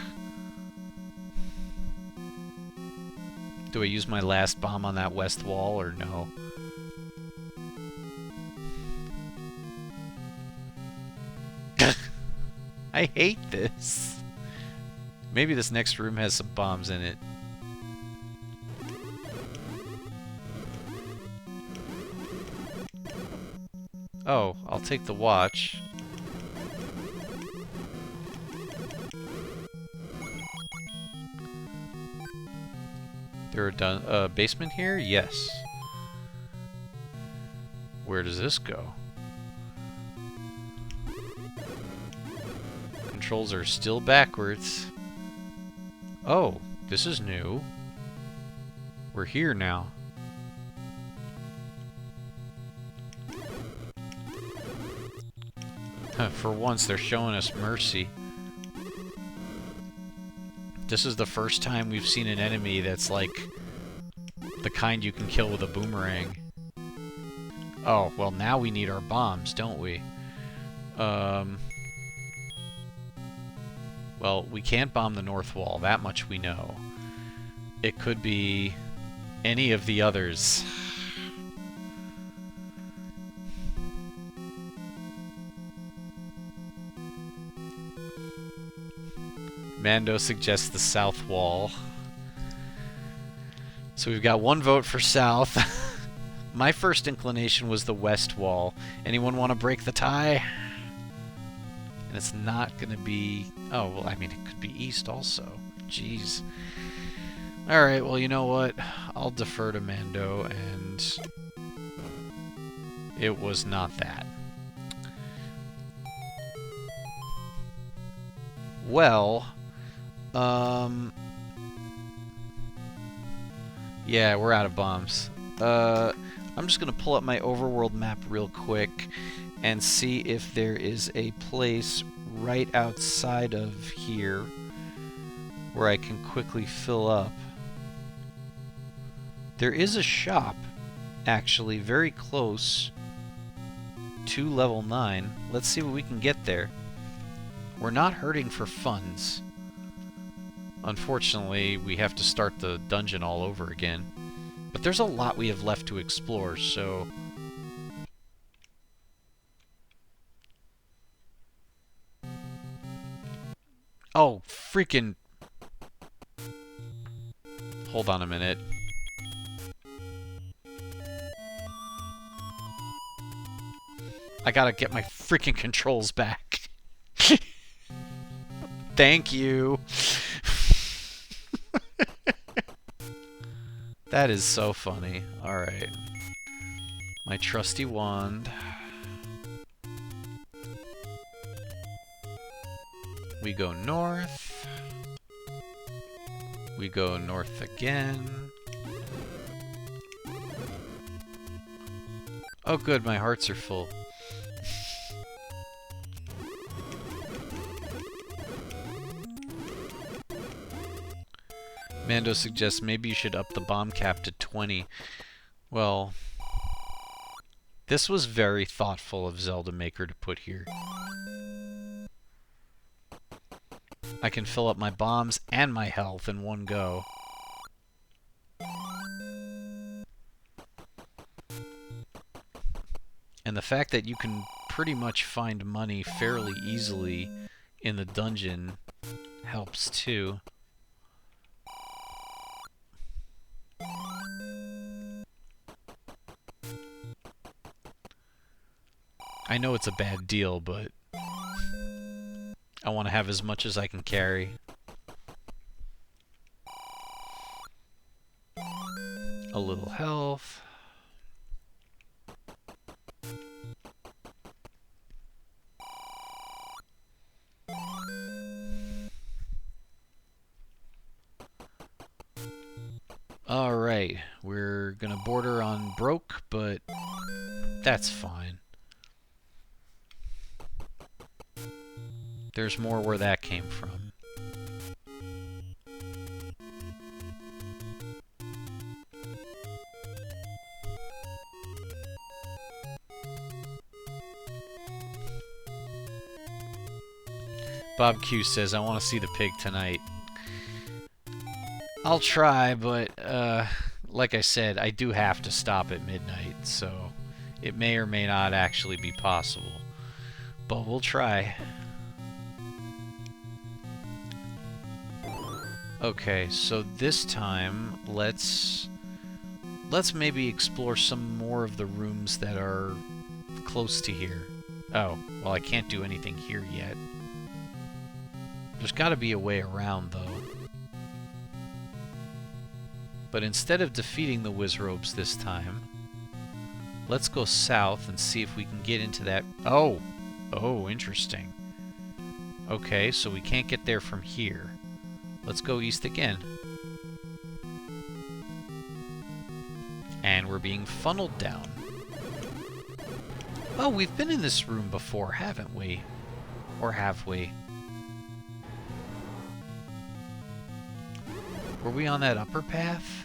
Do I use my last bomb on that west wall, or no? I hate this. Maybe this next room has some bombs in it. Oh, I'll take the watch. There a basement here? Yes. Where does this go? Controls are still backwards. Oh, this is new. We're here now. For once, they're showing us mercy. This is the first time we've seen an enemy that's like the kind you can kill with a boomerang. Oh, well now we need our bombs, don't we? Well, we can't bomb the north wall, that much we know. It could be any of the others. Mando suggests the south wall. So we've got one vote for south. My first inclination was the west wall. Anyone want to break the tie? And it's not going to be... Oh, well, I mean, it could be east also. Jeez. Alright, well, you know what? I'll defer to Mando, and... it was not that. Well... yeah, we're out of bombs. I'm just gonna pull up my overworld map real quick and see if there is a place right outside of here where I can quickly fill up. There is a shop, actually, very close to level 9. Let's see what we can get there. We're not hurting for funds. Unfortunately, we have to start the dungeon all over again. But there's a lot we have left to explore, so... Oh, freaking... Hold on a minute. I gotta get my freaking controls back. Thank you. That is so funny. Alright. My trusty wand. We go north. We go north again. Oh good, my hearts are full. Mando suggests maybe you should up the bomb cap to 20. Well, this was very thoughtful of Zelda Maker to put here. I can fill up my bombs and my health in one go. And the fact that you can pretty much find money fairly easily in the dungeon helps too. I know it's a bad deal, but I want to have as much as I can carry. A little health. Alright, we're gonna border on broke, but that's fine. There's more where that came from. Bob Q says, I want to see the pig tonight. I'll try, but like I said, I do have to stop at midnight, so it may or may not actually be possible. But we'll try. Okay, so this time, let's maybe explore some more of the rooms that are close to here. Oh, well, I can't do anything here yet. There's got to be a way around, though. But instead of defeating the Wizrobes this time, let's go south and see if we can get into that... Oh! Oh, interesting. Okay, so we can't get there from here. Let's go east again. And we're being funneled down. Oh, we've been in this room before, haven't we? Or have we? Were we on that upper path?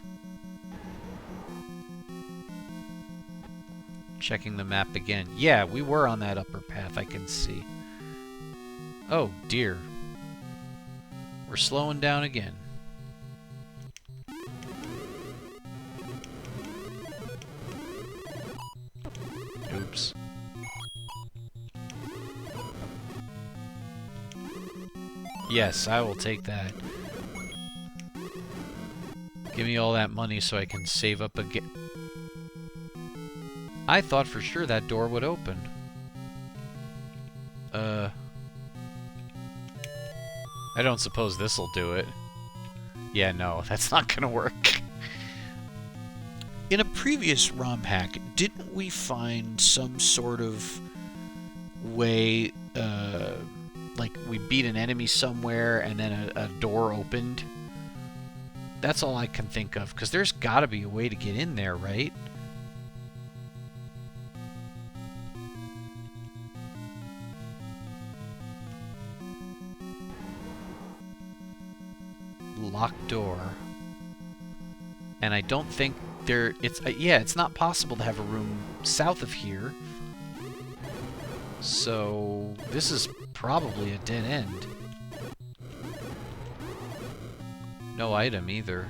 Checking the map again. Yeah, we were on that upper path, I can see. Oh, dear. We're slowing down again. Oops. Yes, I will take that. Give me all that money so I can save up again. I thought for sure that door would open. I don't suppose this'll do it. Yeah, no, that's not gonna work. In a previous ROM hack, didn't we find some sort of way, like we beat an enemy somewhere and then a door opened? That's all I can think of, because there's gotta be a way to get in there, right? Locked door. And I don't think there... It's yeah, it's not possible to have a room south of here. So this is probably a dead end. No item either.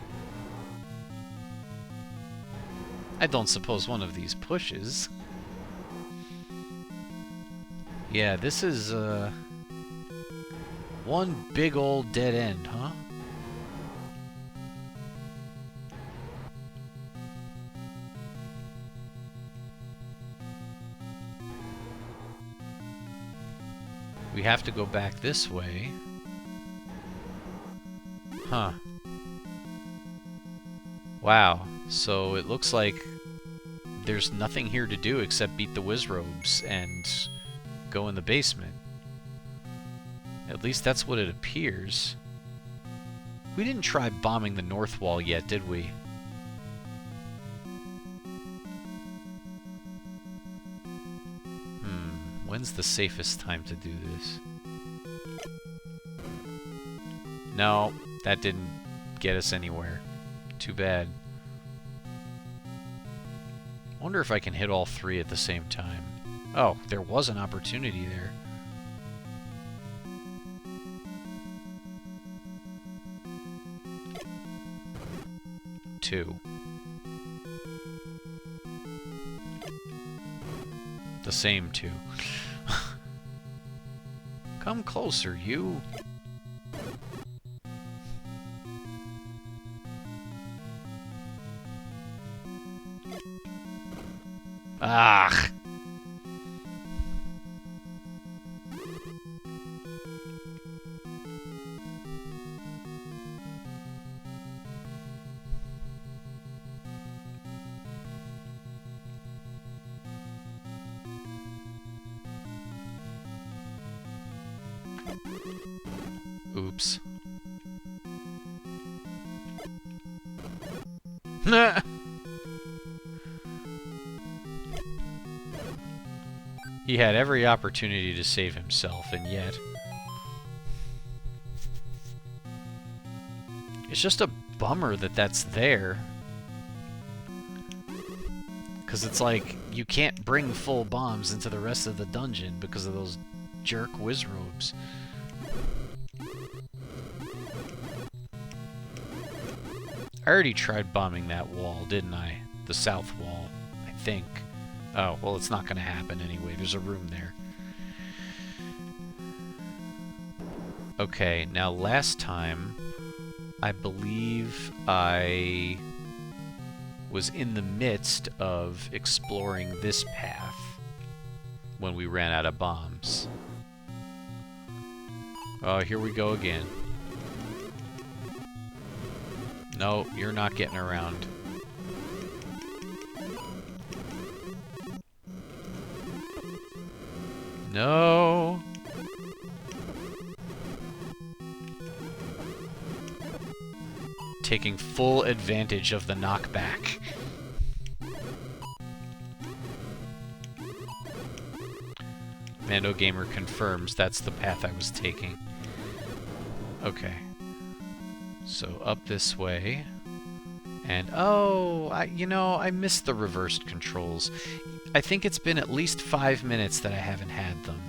I don't suppose one of these pushes. Yeah, this is one big old dead end, huh? We have to go back this way. Huh. Wow. So it looks like there's nothing here to do except beat the Wizrobes and go in the basement. At least that's what it appears. We didn't try bombing the north wall yet, did we? When's the safest time to do this? No, that didn't get us anywhere. Too bad. Wonder if I can hit all three at the same time. Oh, there was an opportunity there. Two. The same two. Come closer, you. Ah. Oops. He had every opportunity to save himself, and yet... It's just a bummer that that's there. Because it's like, you can't bring full bombs into the rest of the dungeon because of those jerk Wizrobes. I already tried bombing that wall, didn't I? The south wall, I think. Oh, well, it's not going to happen anyway. There's a room there. Okay, now last time, I believe I was in the midst of exploring this path when we ran out of bombs. Oh, here we go again. No, you're not getting around. No. Taking full advantage of the knockback. Mando Gamer confirms that's the path I was taking. Okay. So up this way. And oh, I missed the reversed controls. I think it's been at least 5 minutes that I haven't had them.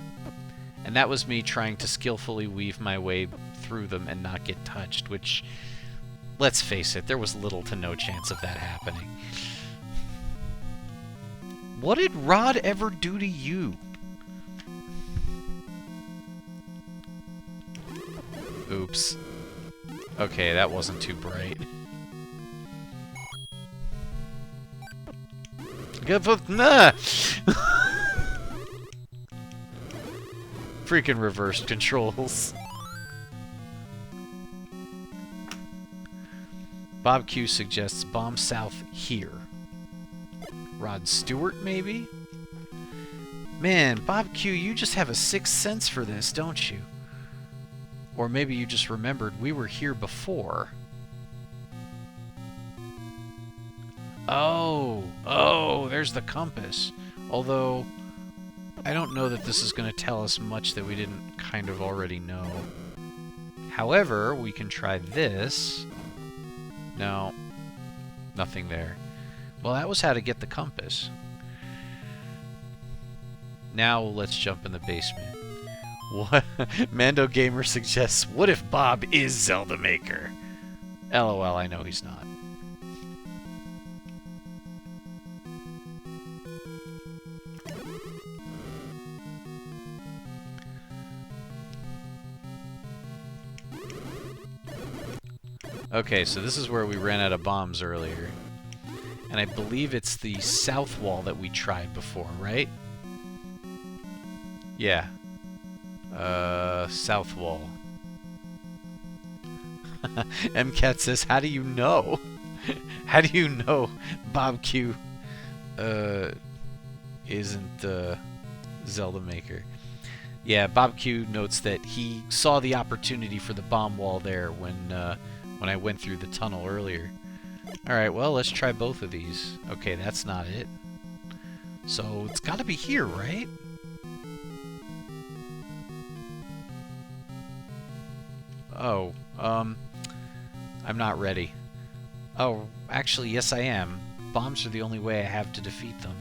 And that was me trying to skillfully weave my way through them and not get touched, which, let's face it, there was little to no chance of that happening. What did Rod ever do to you? Oops. Okay, that wasn't too bright. Nah! Freaking reversed controls. Bob Q suggests bomb south here. Rod Stewart, maybe? Man, Bob Q, you just have a sixth sense for this, don't you? Or maybe you just remembered we were here before. Oh, there's the compass. Although, I don't know that this is going to tell us much that we didn't kind of already know. However, we can try this. No, nothing there. Well, that was how to get the compass. Now let's jump in the basement. What? Mando Gamer suggests, what if Bob is Zelda Maker? LOL, I know he's not. Okay, so this is where we ran out of bombs earlier. And I believe it's the south wall that we tried before, right? Yeah. South wall. MCAT says, how do you know? How do you know Bob Q isn't Zelda Maker? Yeah, Bob Q notes that he saw the opportunity for the bomb wall there when I went through the tunnel earlier. Alright, well, let's try both of these. Okay, that's not it. So, it's gotta be here, right? Oh, I'm not ready. Oh, actually, yes I am. Bombs are the only way I have to defeat them.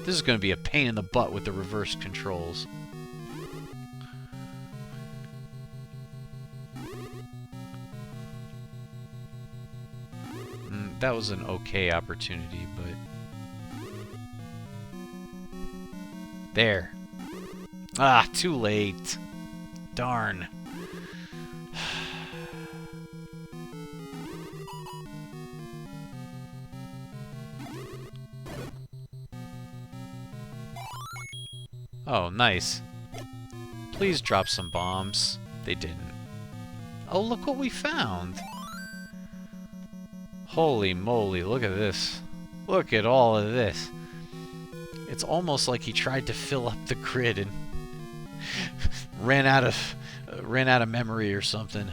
This is going to be a pain in the butt with the reverse controls. That was an okay opportunity, but... There. Ah, too late. Darn. Oh, nice. Please drop some bombs. They didn't. Oh, look what we found. Holy moly, look at this. Look at all of this. It's almost like he tried to fill up the grid and ran out of memory or something.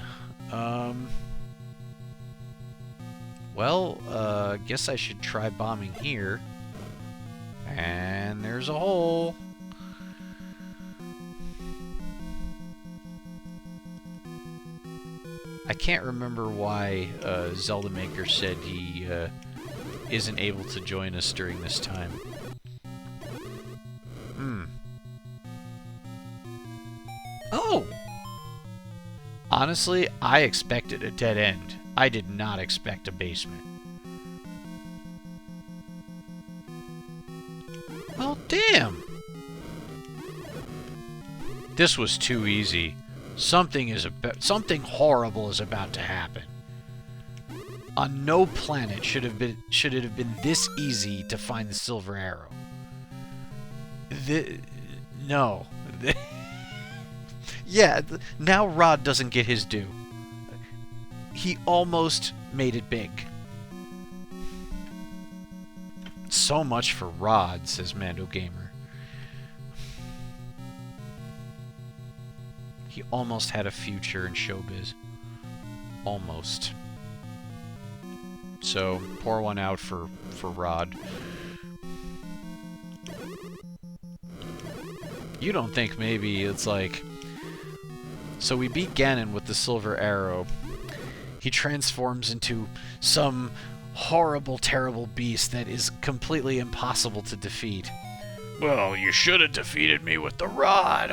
Well, guess I should try bombing here. And there's a hole. I can't remember why Zelda Maker said he isn't able to join us during this time. Oh! Honestly, I expected a dead end. I did not expect a basement. Well, damn! This was too easy. Something horrible is about to happen. On no planet should it have been this easy to find the silver arrow. No. Yeah, now Rod doesn't get his due. He almost made it big. So much for Rod, says Mando Gamer. He almost had a future in showbiz. Almost. So, pour one out for Rod. You don't think maybe it's like... So we beat Ganon with the silver arrow. He transforms into some horrible, terrible beast that is completely impossible to defeat. Well, you should have defeated me with the rod!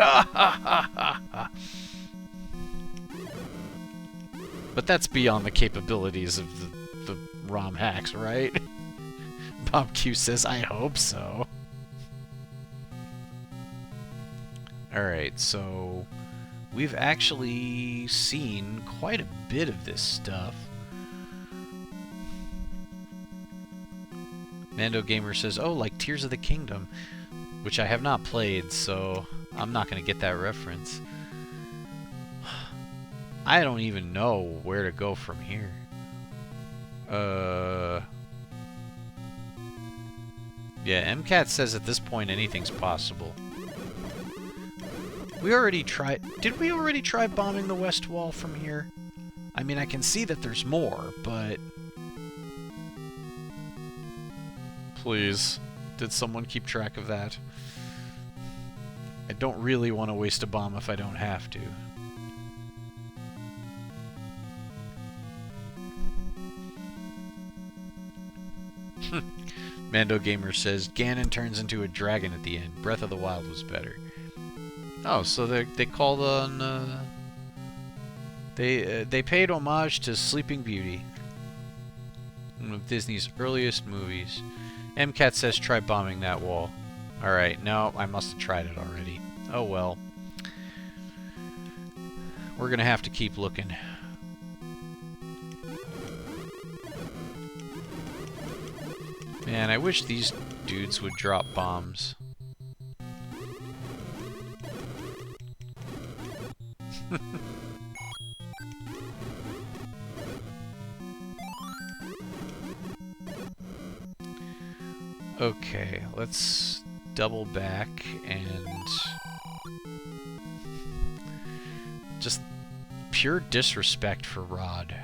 But that's beyond the capabilities of the ROM hacks, right? Bob Q says, I hope so. Alright, so... we've actually seen quite a bit of this stuff. Mando Gamer says, oh, like Tears of the Kingdom. Which I have not played, so I'm not going to get that reference. I don't even know where to go from here. Yeah, MCAT says at this point anything's possible. We already tried... Did we already try bombing the west wall from here? I mean, I can see that there's more, but... Please, did someone keep track of that? I don't really want to waste a bomb if I don't have to. Mando Gamer says Ganon turns into a dragon at the end. Breath of the Wild was better. Oh, so they called on they paid homage to Sleeping Beauty, one of Disney's earliest movies. MCAT says try bombing that wall. Alright, no, I must have tried it already. Oh well. We're gonna have to keep looking. Man, I wish these dudes would drop bombs. Okay, let's double back and just pure disrespect for Rod.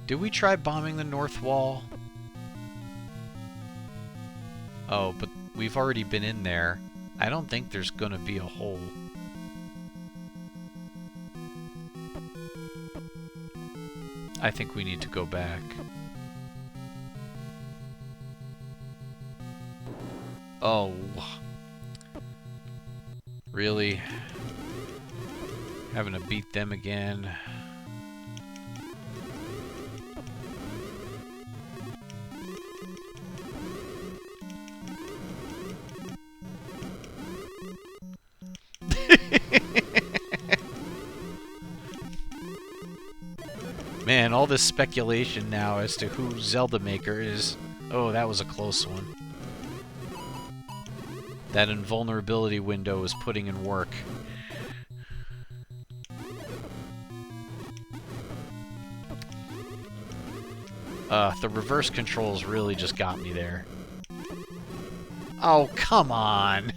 Did we try bombing the north wall? Oh, but we've already been in there. I don't think there's gonna be a hole. I think we need to go back. Oh. Really? Having to beat them again. Man, all this speculation now as to who Zelda Maker is. Oh, that was a close one. That invulnerability window is putting in work. The reverse controls really just got me there. Oh, come on!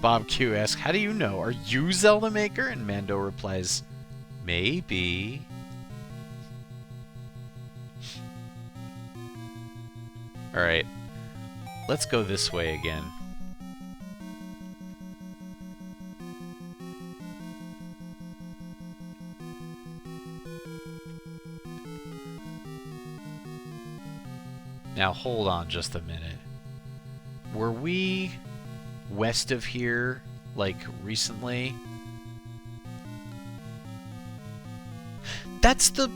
Bob Q asks, how do you know? Are you Zelda Maker? And Mando replies, maybe. Alright. Let's go this way again. Now hold on just a minute. Were we west of here, like, recently? That's the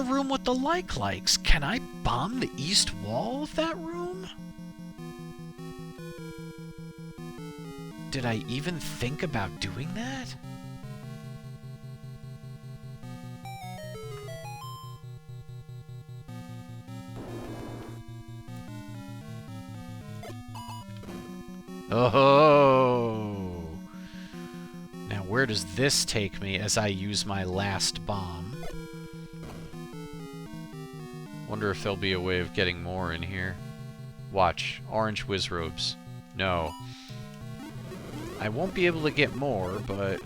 room with the likes. Can I bomb the east wall of that room? Did I even think about doing that? Oh! Now where does this take me as I use my last bomb? Wonder if there'll be a way of getting more in here. Watch. Orange whiz robes. No. I won't be able to get more, but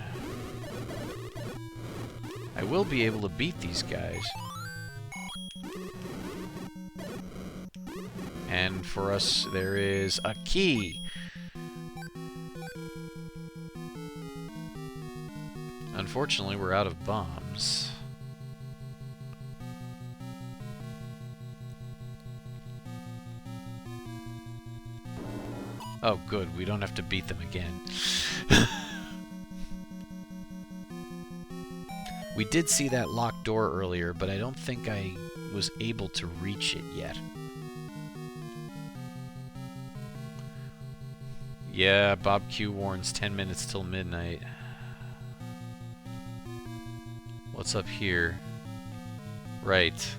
I will be able to beat these guys. And for us, there is a key. Unfortunately, we're out of bombs. Oh, good. We don't have to beat them again. We did see that locked door earlier, but I don't think I was able to reach it yet. Yeah, Bob Q warns 10 minutes till midnight. What's up here? Right.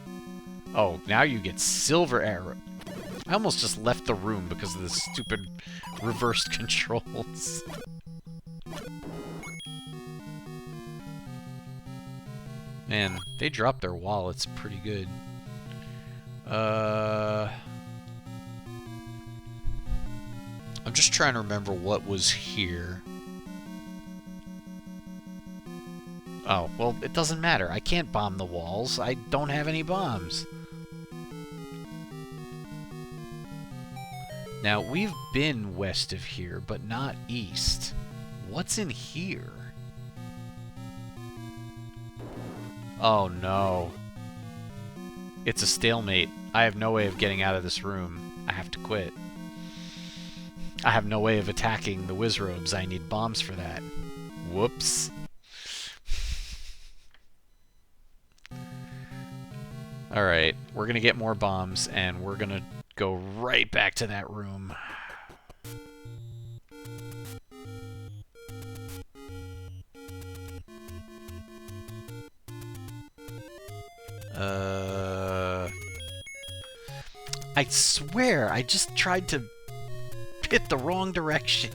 Oh, now you get silver arrow. I almost just left the room because of the stupid reversed controls. Man, they dropped their wallets pretty good. I'm just trying to remember what was here. Oh, well, it doesn't matter. I can't bomb the walls. I don't have any bombs. Now, we've been west of here, but not east. What's in here? Oh no. It's a stalemate. I have no way of getting out of this room. I have to quit. I have no way of attacking the Wizrobes. I need bombs for that. Whoops. Alright, we're gonna get more bombs, and we're gonna go right back to that room. I swear, I just tried to hit the wrong direction.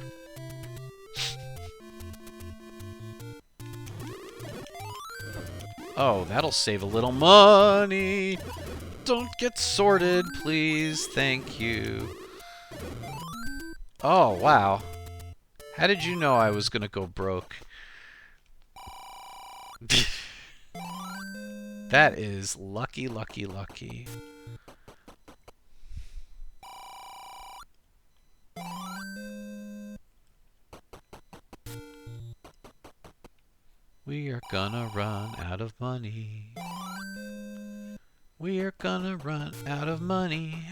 Oh, that'll save a little money. Don't get sorted, please. Thank you. Oh, wow. How did you know I was gonna go broke? That is lucky, lucky, lucky. We are gonna run out of money. We are gonna run out of money.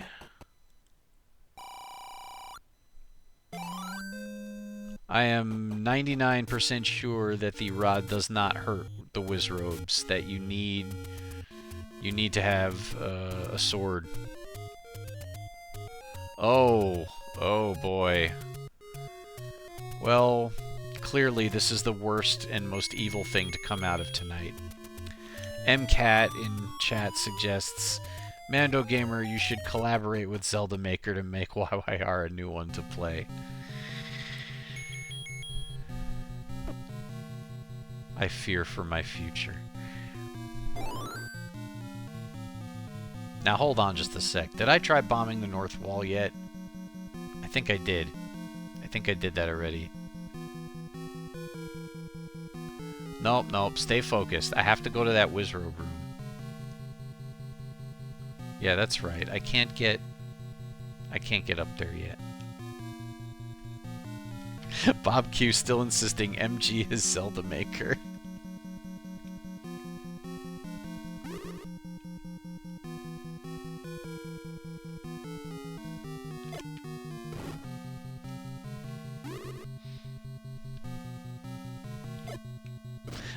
I am 99% sure that the rod does not hurt the Wizrobes. That you need to have a sword. Oh boy. Well, clearly this is the worst and most evil thing to come out of tonight. MCat in chat suggests, Mando Gamer, you should collaborate with Zelda Maker to make YYR a new one to play. I fear for my future. Now hold on just a sec. Did I try bombing the north wall yet? I think I did. I think I did that already. Nope, nope. Stay focused. I have to go to that Wizrobe room. Yeah, that's right. I can't get up there yet. Bob Q still insisting MG is Zelda Maker.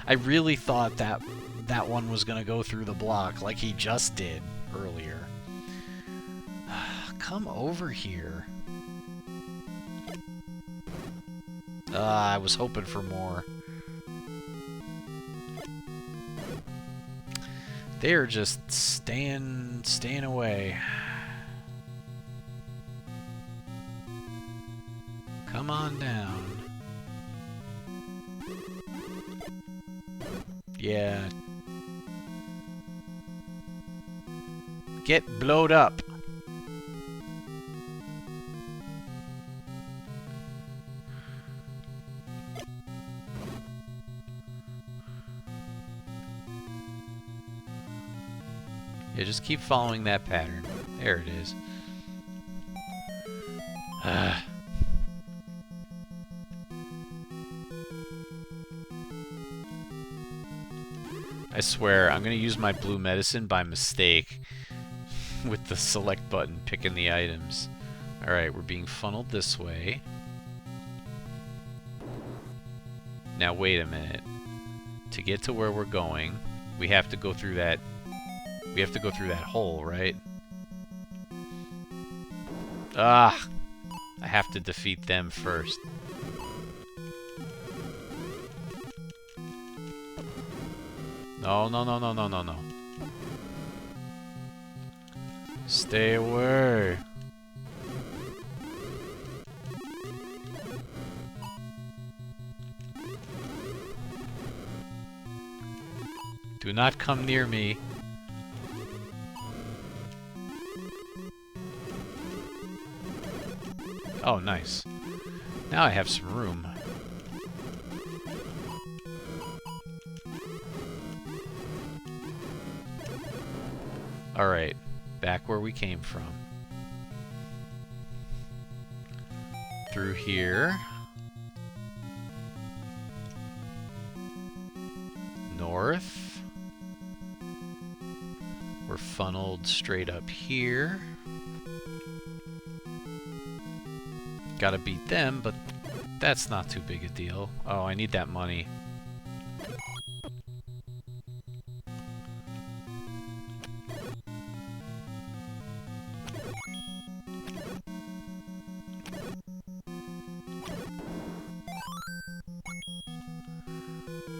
I really thought that one was gonna go through the block like he just did earlier. Come over here. I was hoping for more. They're just staying away. Come on down. Yeah. Get blowed up. Yeah, just keep following that pattern. There it is. I swear, I'm gonna use my blue medicine by mistake with the select button picking the items. Alright, we're being funneled this way. Now wait a minute. To get to where we're going, we have to go through that hole, right? Ah! I have to defeat them first. No, no, no, no, no, no, no. Stay away. Do not come near me. Oh, nice. Now I have some room. Alright, back where we came from. Through here. North. funneled straight up here. Gotta beat them, but that's not too big a deal. Oh, I need that money.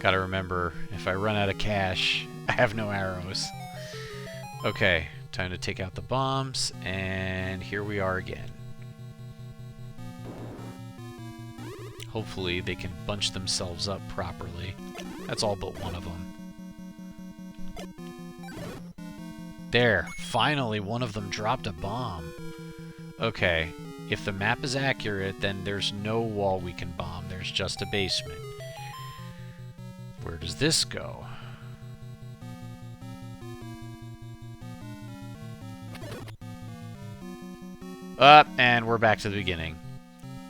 Gotta remember, if I run out of cash, I have no arrows. Okay, time to take out the bombs, and here we are again. Hopefully they can bunch themselves up properly. That's all but one of them. There, finally one of them dropped a bomb. Okay, if the map is accurate, then there's no wall we can bomb. There's just a basement. Where does this go? Up, and we're back to the beginning.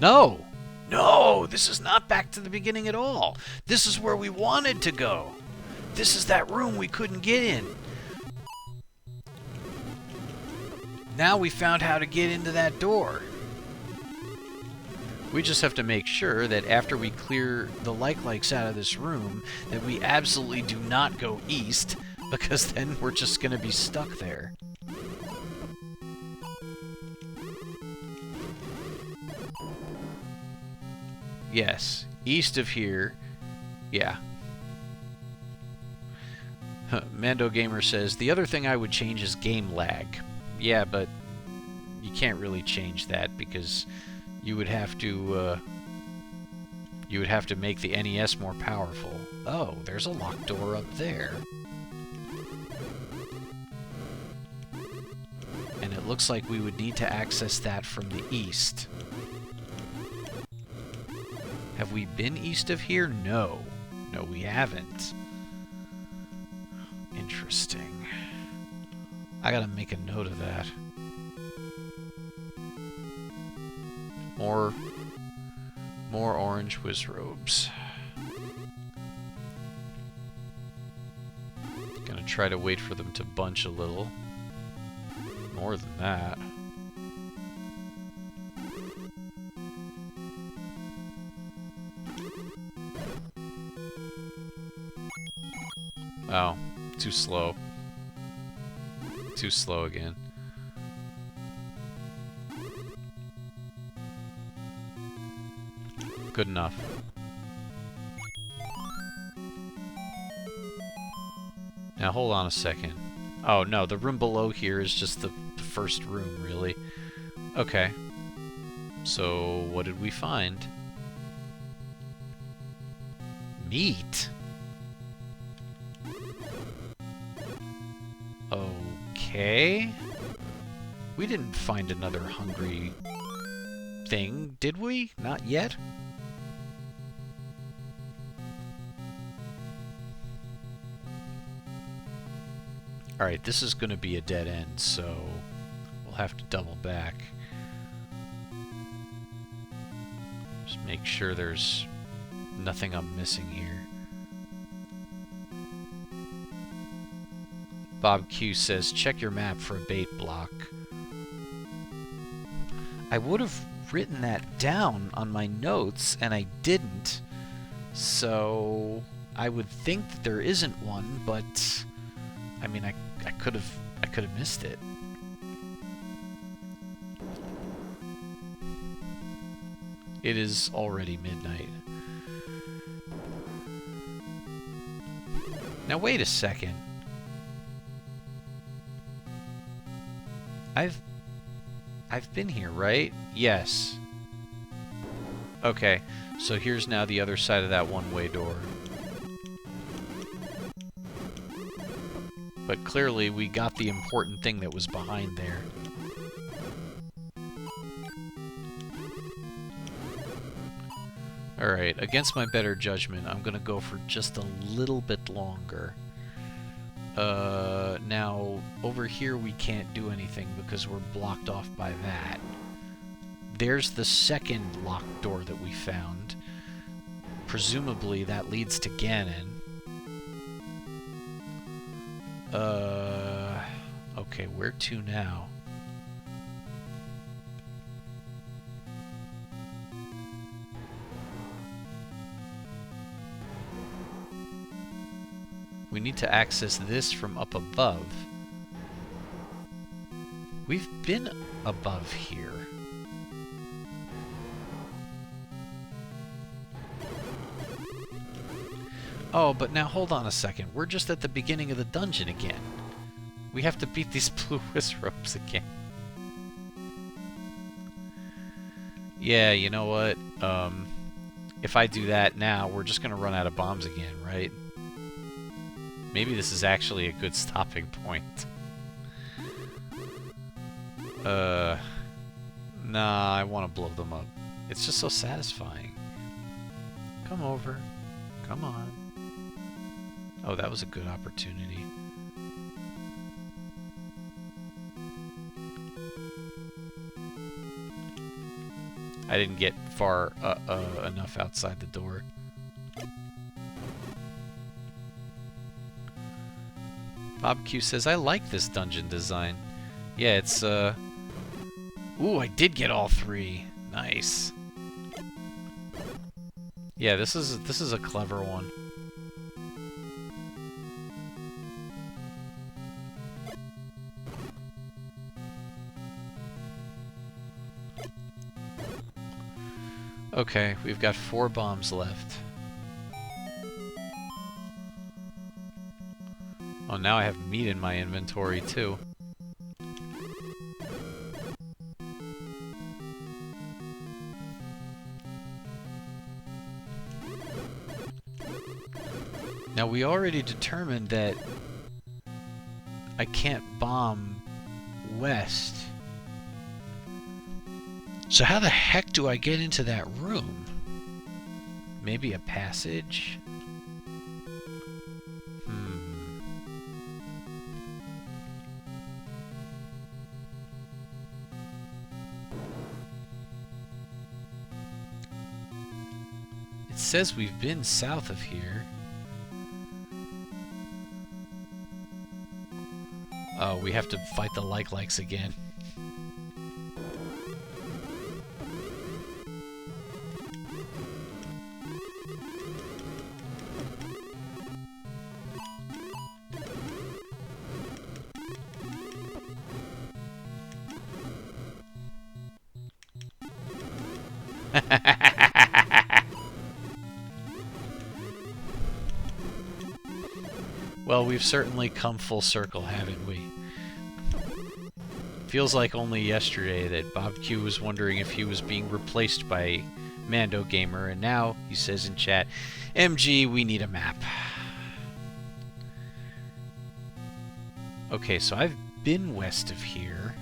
No! No! This is not back to the beginning at all. This is where we wanted to go. This is that room we couldn't get in. Now we found how to get into that door. We just have to make sure that after we clear the like-likes out of this room, that we absolutely do not go east, because then we're just going to be stuck there. Yes, east of here. Yeah. Mando Gamer says, the other thing I would change is game lag. Yeah, but you can't really change that because you would have to make the NES more powerful. Oh, there's a locked door up there. And it looks like we would need to access that from the east. Have we been east of here? No. No, we haven't. Interesting. I gotta make a note of that. More orange whiz robes. Gonna try to wait for them to bunch a little. More than that. Oh, too slow. Too slow again. Good enough. Now hold on a second. Oh no, the room below here is just the first room, really. Okay. So, what did we find? Meat? Okay. We didn't find another hungry thing, did we? Not yet? Alright, this is going to be a dead end, so we'll have to double back. Just make sure there's nothing I'm missing here. Bob Q says, check your map for a bait block. I would have written that down on my notes, and I didn't. So I would think that there isn't one, but I mean, I could have missed it. It is already midnight. Now wait a second. I've been here, right? Yes. Okay, so here's now the other side of that one-way door. But clearly we got the important thing that was behind there. Alright, against my better judgment, I'm gonna go for just a little bit longer. Now, over here we can't do anything because we're blocked off by that. There's the second locked door that we found. Presumably that leads to Ganon. Okay, where to now? We need to access this from up above. We've been above here. Oh, but now hold on a second. We're just at the beginning of the dungeon again. We have to beat these blue ropes again. Yeah, you know what? If I do that now, we're just gonna run out of bombs again, right? Maybe this is actually a good stopping point. Nah, I want to blow them up. It's just so satisfying. Come over. Come on. Oh, that was a good opportunity. I didn't get far enough outside the door. Bob Q says, I like this dungeon design. Yeah, it's, Ooh, I did get all three. Nice. Yeah, this is a clever one. Okay, we've got 4 bombs left. Oh, now I have meat in my inventory, too. Now, we already determined that I can't bomb west. So how the heck do I get into that room? Maybe a passage? It says we've been south of here. Oh, we have to fight the like-likes again. Well, we've certainly come full circle, haven't we? Feels like only yesterday that Bob Q was wondering if he was being replaced by Mando Gamer, and now he says in chat, MG, we need a map. Okay, so I've been west of here.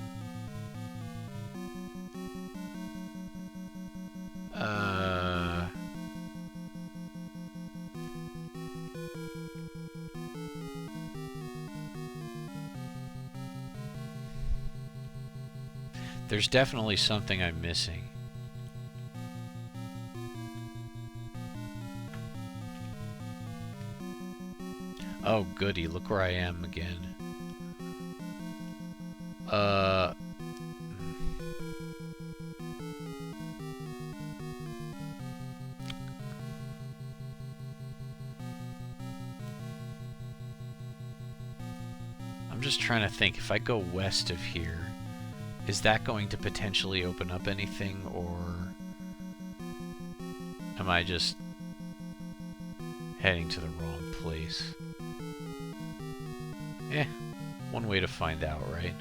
There's definitely something I'm missing. Oh, goody, look where I am again. I'm just trying to think, if I go west of here, is that going to potentially open up anything, or am I just heading to the wrong place? One way to find out, right?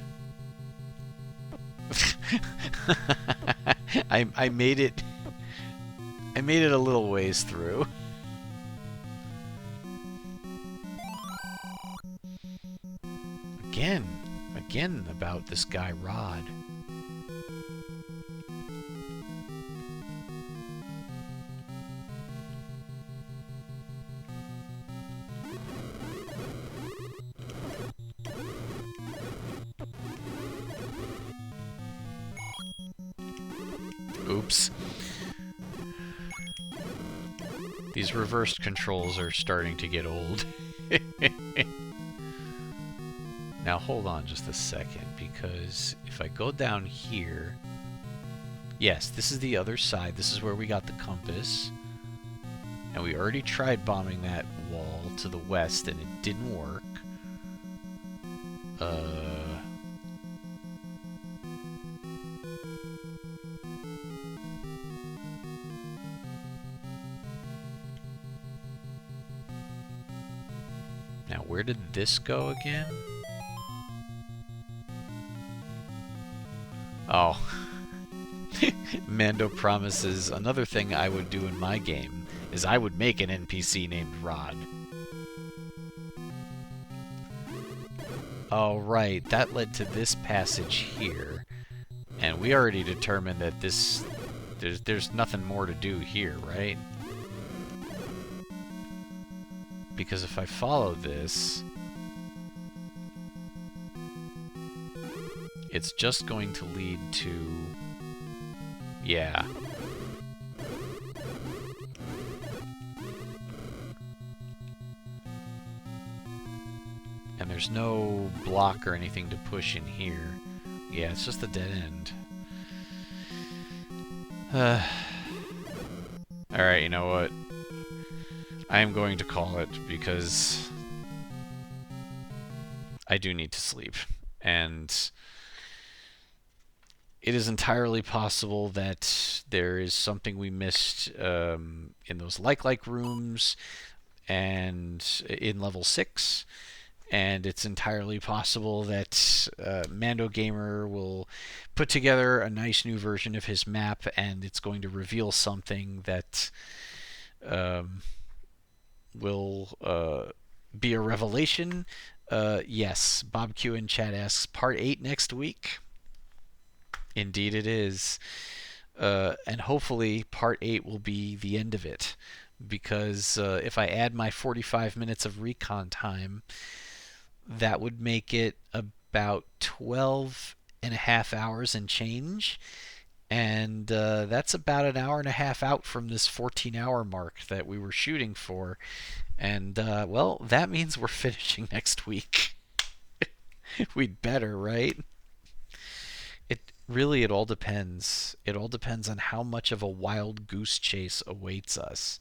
I made it a little ways through. Again about this guy Rod. Oops. These reversed controls are starting to get old. Now hold on just a second, because if I go down here, yes, this is the other side. This is where we got the compass. And we already tried bombing that wall to the west, and it didn't work. Now, where did this go again? Oh. Mando promises another thing I would do in my game is I would make an NPC named Rod. Oh, right. That led to this passage here. And we already determined that there's nothing more to do here, right? Because if I follow this, it's just going to lead to... yeah. And there's no block or anything to push in here. Yeah, it's just a dead end. Alright, you know what? I am going to call it, because I do need to sleep. And it is entirely possible that there is something we missed in those like rooms and in level 6. And it's entirely possible that Mando Gamer will put together a nice new version of his map, and it's going to reveal something that will be a revelation. Yes, Bob Q in chat asks, Part 8 next week? Indeed it is. And hopefully Part 8 will be the end of it, because if I add my 45 minutes of recon time, that would make it about 12 and a half hours and change. And that's about an hour and a half out from this 14-hour mark that we were shooting for. And, well, that means we're finishing next week. We'd better, right? It all depends. It all depends on how much of a wild goose chase awaits us.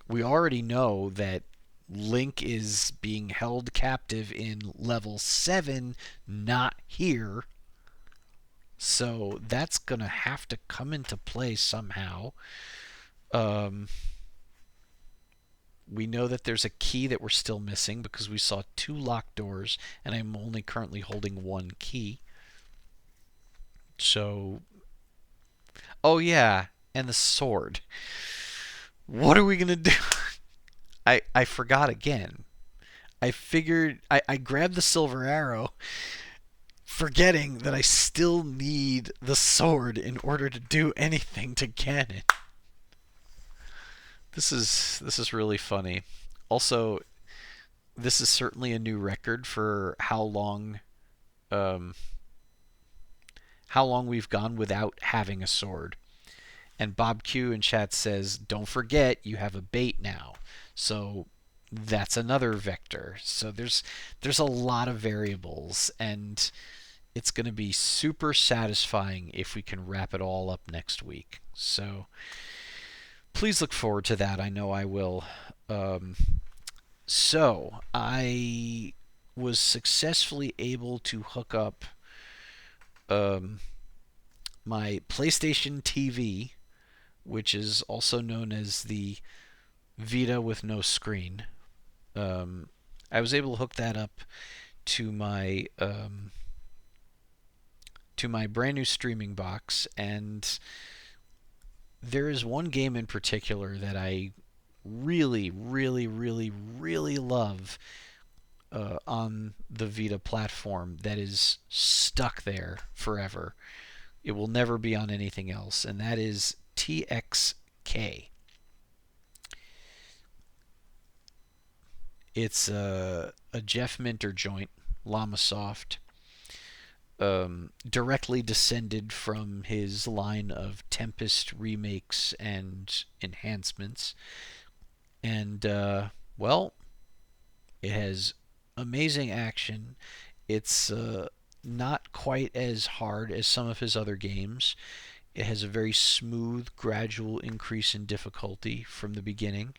We already know that Link is being held captive in level 7, not here. So that's going to have to come into play somehow. We know that there's a key that we're still missing because we saw 2 locked doors, and I'm only currently holding 1 key. So... oh yeah, and the sword. What are we going to do? I forgot again. I figured... I grabbed the silver arrow, forgetting that I still need the sword in order to do anything to Ganon. This is really funny. Also, this is certainly a new record for how long we've gone without having a sword. And Bob Q in chat says, "Don't forget you have a bait now." So that's another vector. So there's a lot of variables, and it's going to be super satisfying if we can wrap it all up next week. So please look forward to that. I know I will. So I was successfully able to hook up my PlayStation TV, which is also known as the Vita with no screen. I was able to hook that up to my brand new streaming box, and there is one game in particular that I really, really, really, really love on the Vita platform that is stuck there forever. It will never be on anything else, and that is TXK. It's a Jeff Minter joint, Llamasoft, directly descended from his line of Tempest remakes and enhancements. And, well, it has amazing action. It's not quite as hard as some of his other games. It has a very smooth, gradual increase in difficulty from the beginning,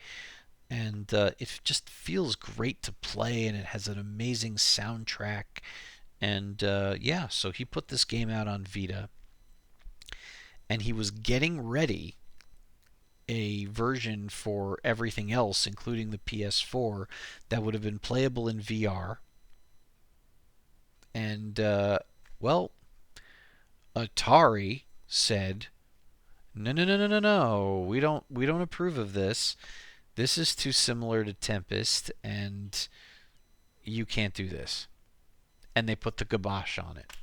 and it just feels great to play, and it has an amazing soundtrack. And yeah, so he put this game out on Vita, and he was getting ready a version for everything else, including the PS4, that would have been playable in VR. And well, Atari said, "No, no, no, no, no, no. We don't approve of this. This is too similar to Tempest, and you can't do this." And they put the kibosh on it.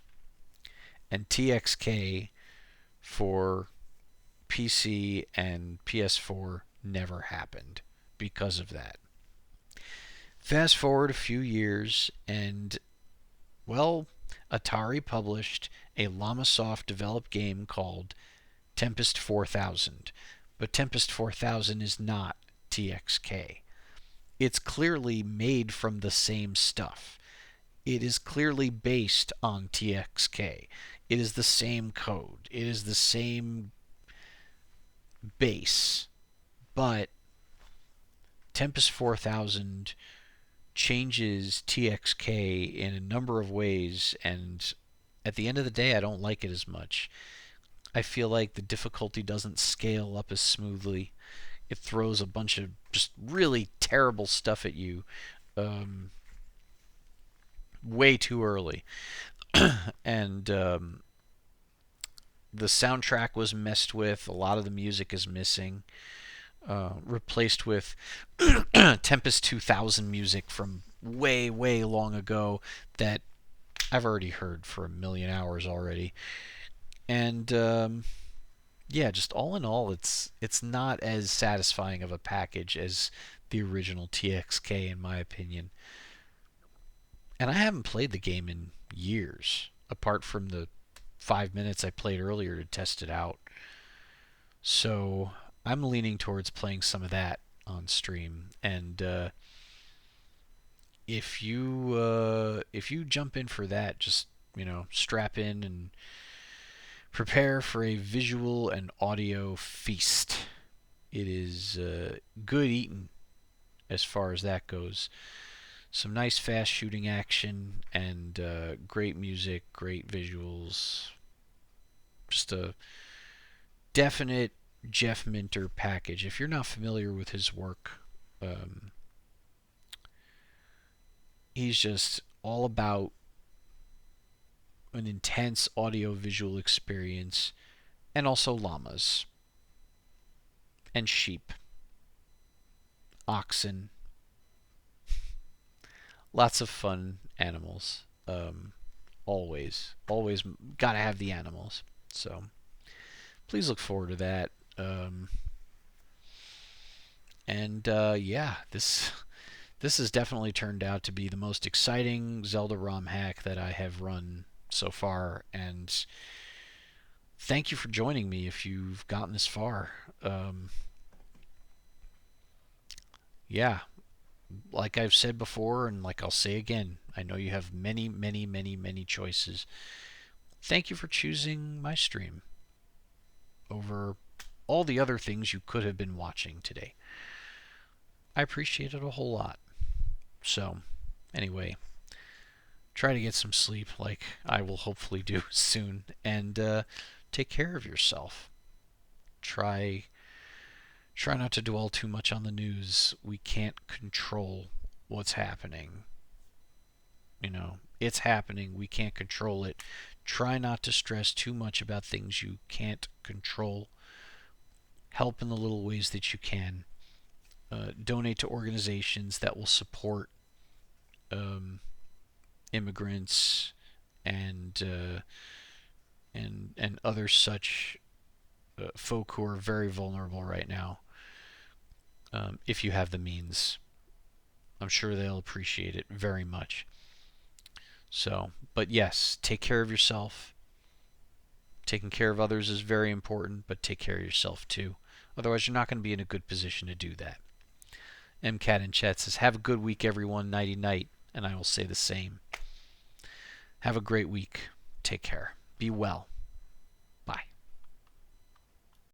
And TXK for PC and PS4 never happened because of that. Fast forward a few years, and well, Atari published a Llamasoft developed game called Tempest 4000. But Tempest 4000 is not TXK. It's clearly made from the same stuff. It is clearly based on TXK. It is the same code. It is the same base. But Tempest 4000 changes TXK in a number of ways, and at the end of the day, I don't like it as much. I feel like the difficulty doesn't scale up as smoothly. It throws a bunch of just really terrible stuff at you way too early. And the soundtrack was messed with. A lot of the music is missing. Replaced with Tempest 2000 music from way, way long ago that I've already heard for a million hours already. And yeah, just all in all, it's not as satisfying of a package as the original TXK, in my opinion. And I haven't played the game in years, apart from the 5 minutes I played earlier to test it out. So I'm leaning towards playing some of that on stream. And if you jump in for that, just strap in and prepare for a visual and audio feast. It is good eating as far as that goes. Some nice fast shooting action and great music, great visuals. Just a definite Jeff Minter package. If you're not familiar with his work, he's just all about an intense audio visual experience, and also llamas and sheep, oxen, lots of fun animals. Always gotta have the animals. So please look forward to that. And yeah, this has definitely turned out to be the most exciting Zelda ROM hack that I have run so far. And thank you for joining me if you've gotten this far. Yeah, like I've said before, and like I'll say again, I know you have many, many, many, many choices. Thank you for choosing my stream over all the other things you could have been watching today. I appreciate it a whole lot. So, anyway, try to get some sleep, like I will hopefully do soon, and take care of yourself. Try not to dwell too much on the news. We can't control what's happening. It's happening. We can't control it. Try not to stress too much about things you can't control. Help in the little ways that you can. Donate to organizations that will support immigrants and and other such folk who are very vulnerable right now. If you have the means, I'm sure they'll appreciate it very much. So, but yes, take care of yourself. Taking care of others is very important, but take care of yourself too. Otherwise, you're not going to be in a good position to do that. MCAT in chat says, "Have a good week, everyone. Nighty night." and I will say the same. Have a great week. Take care. Be well.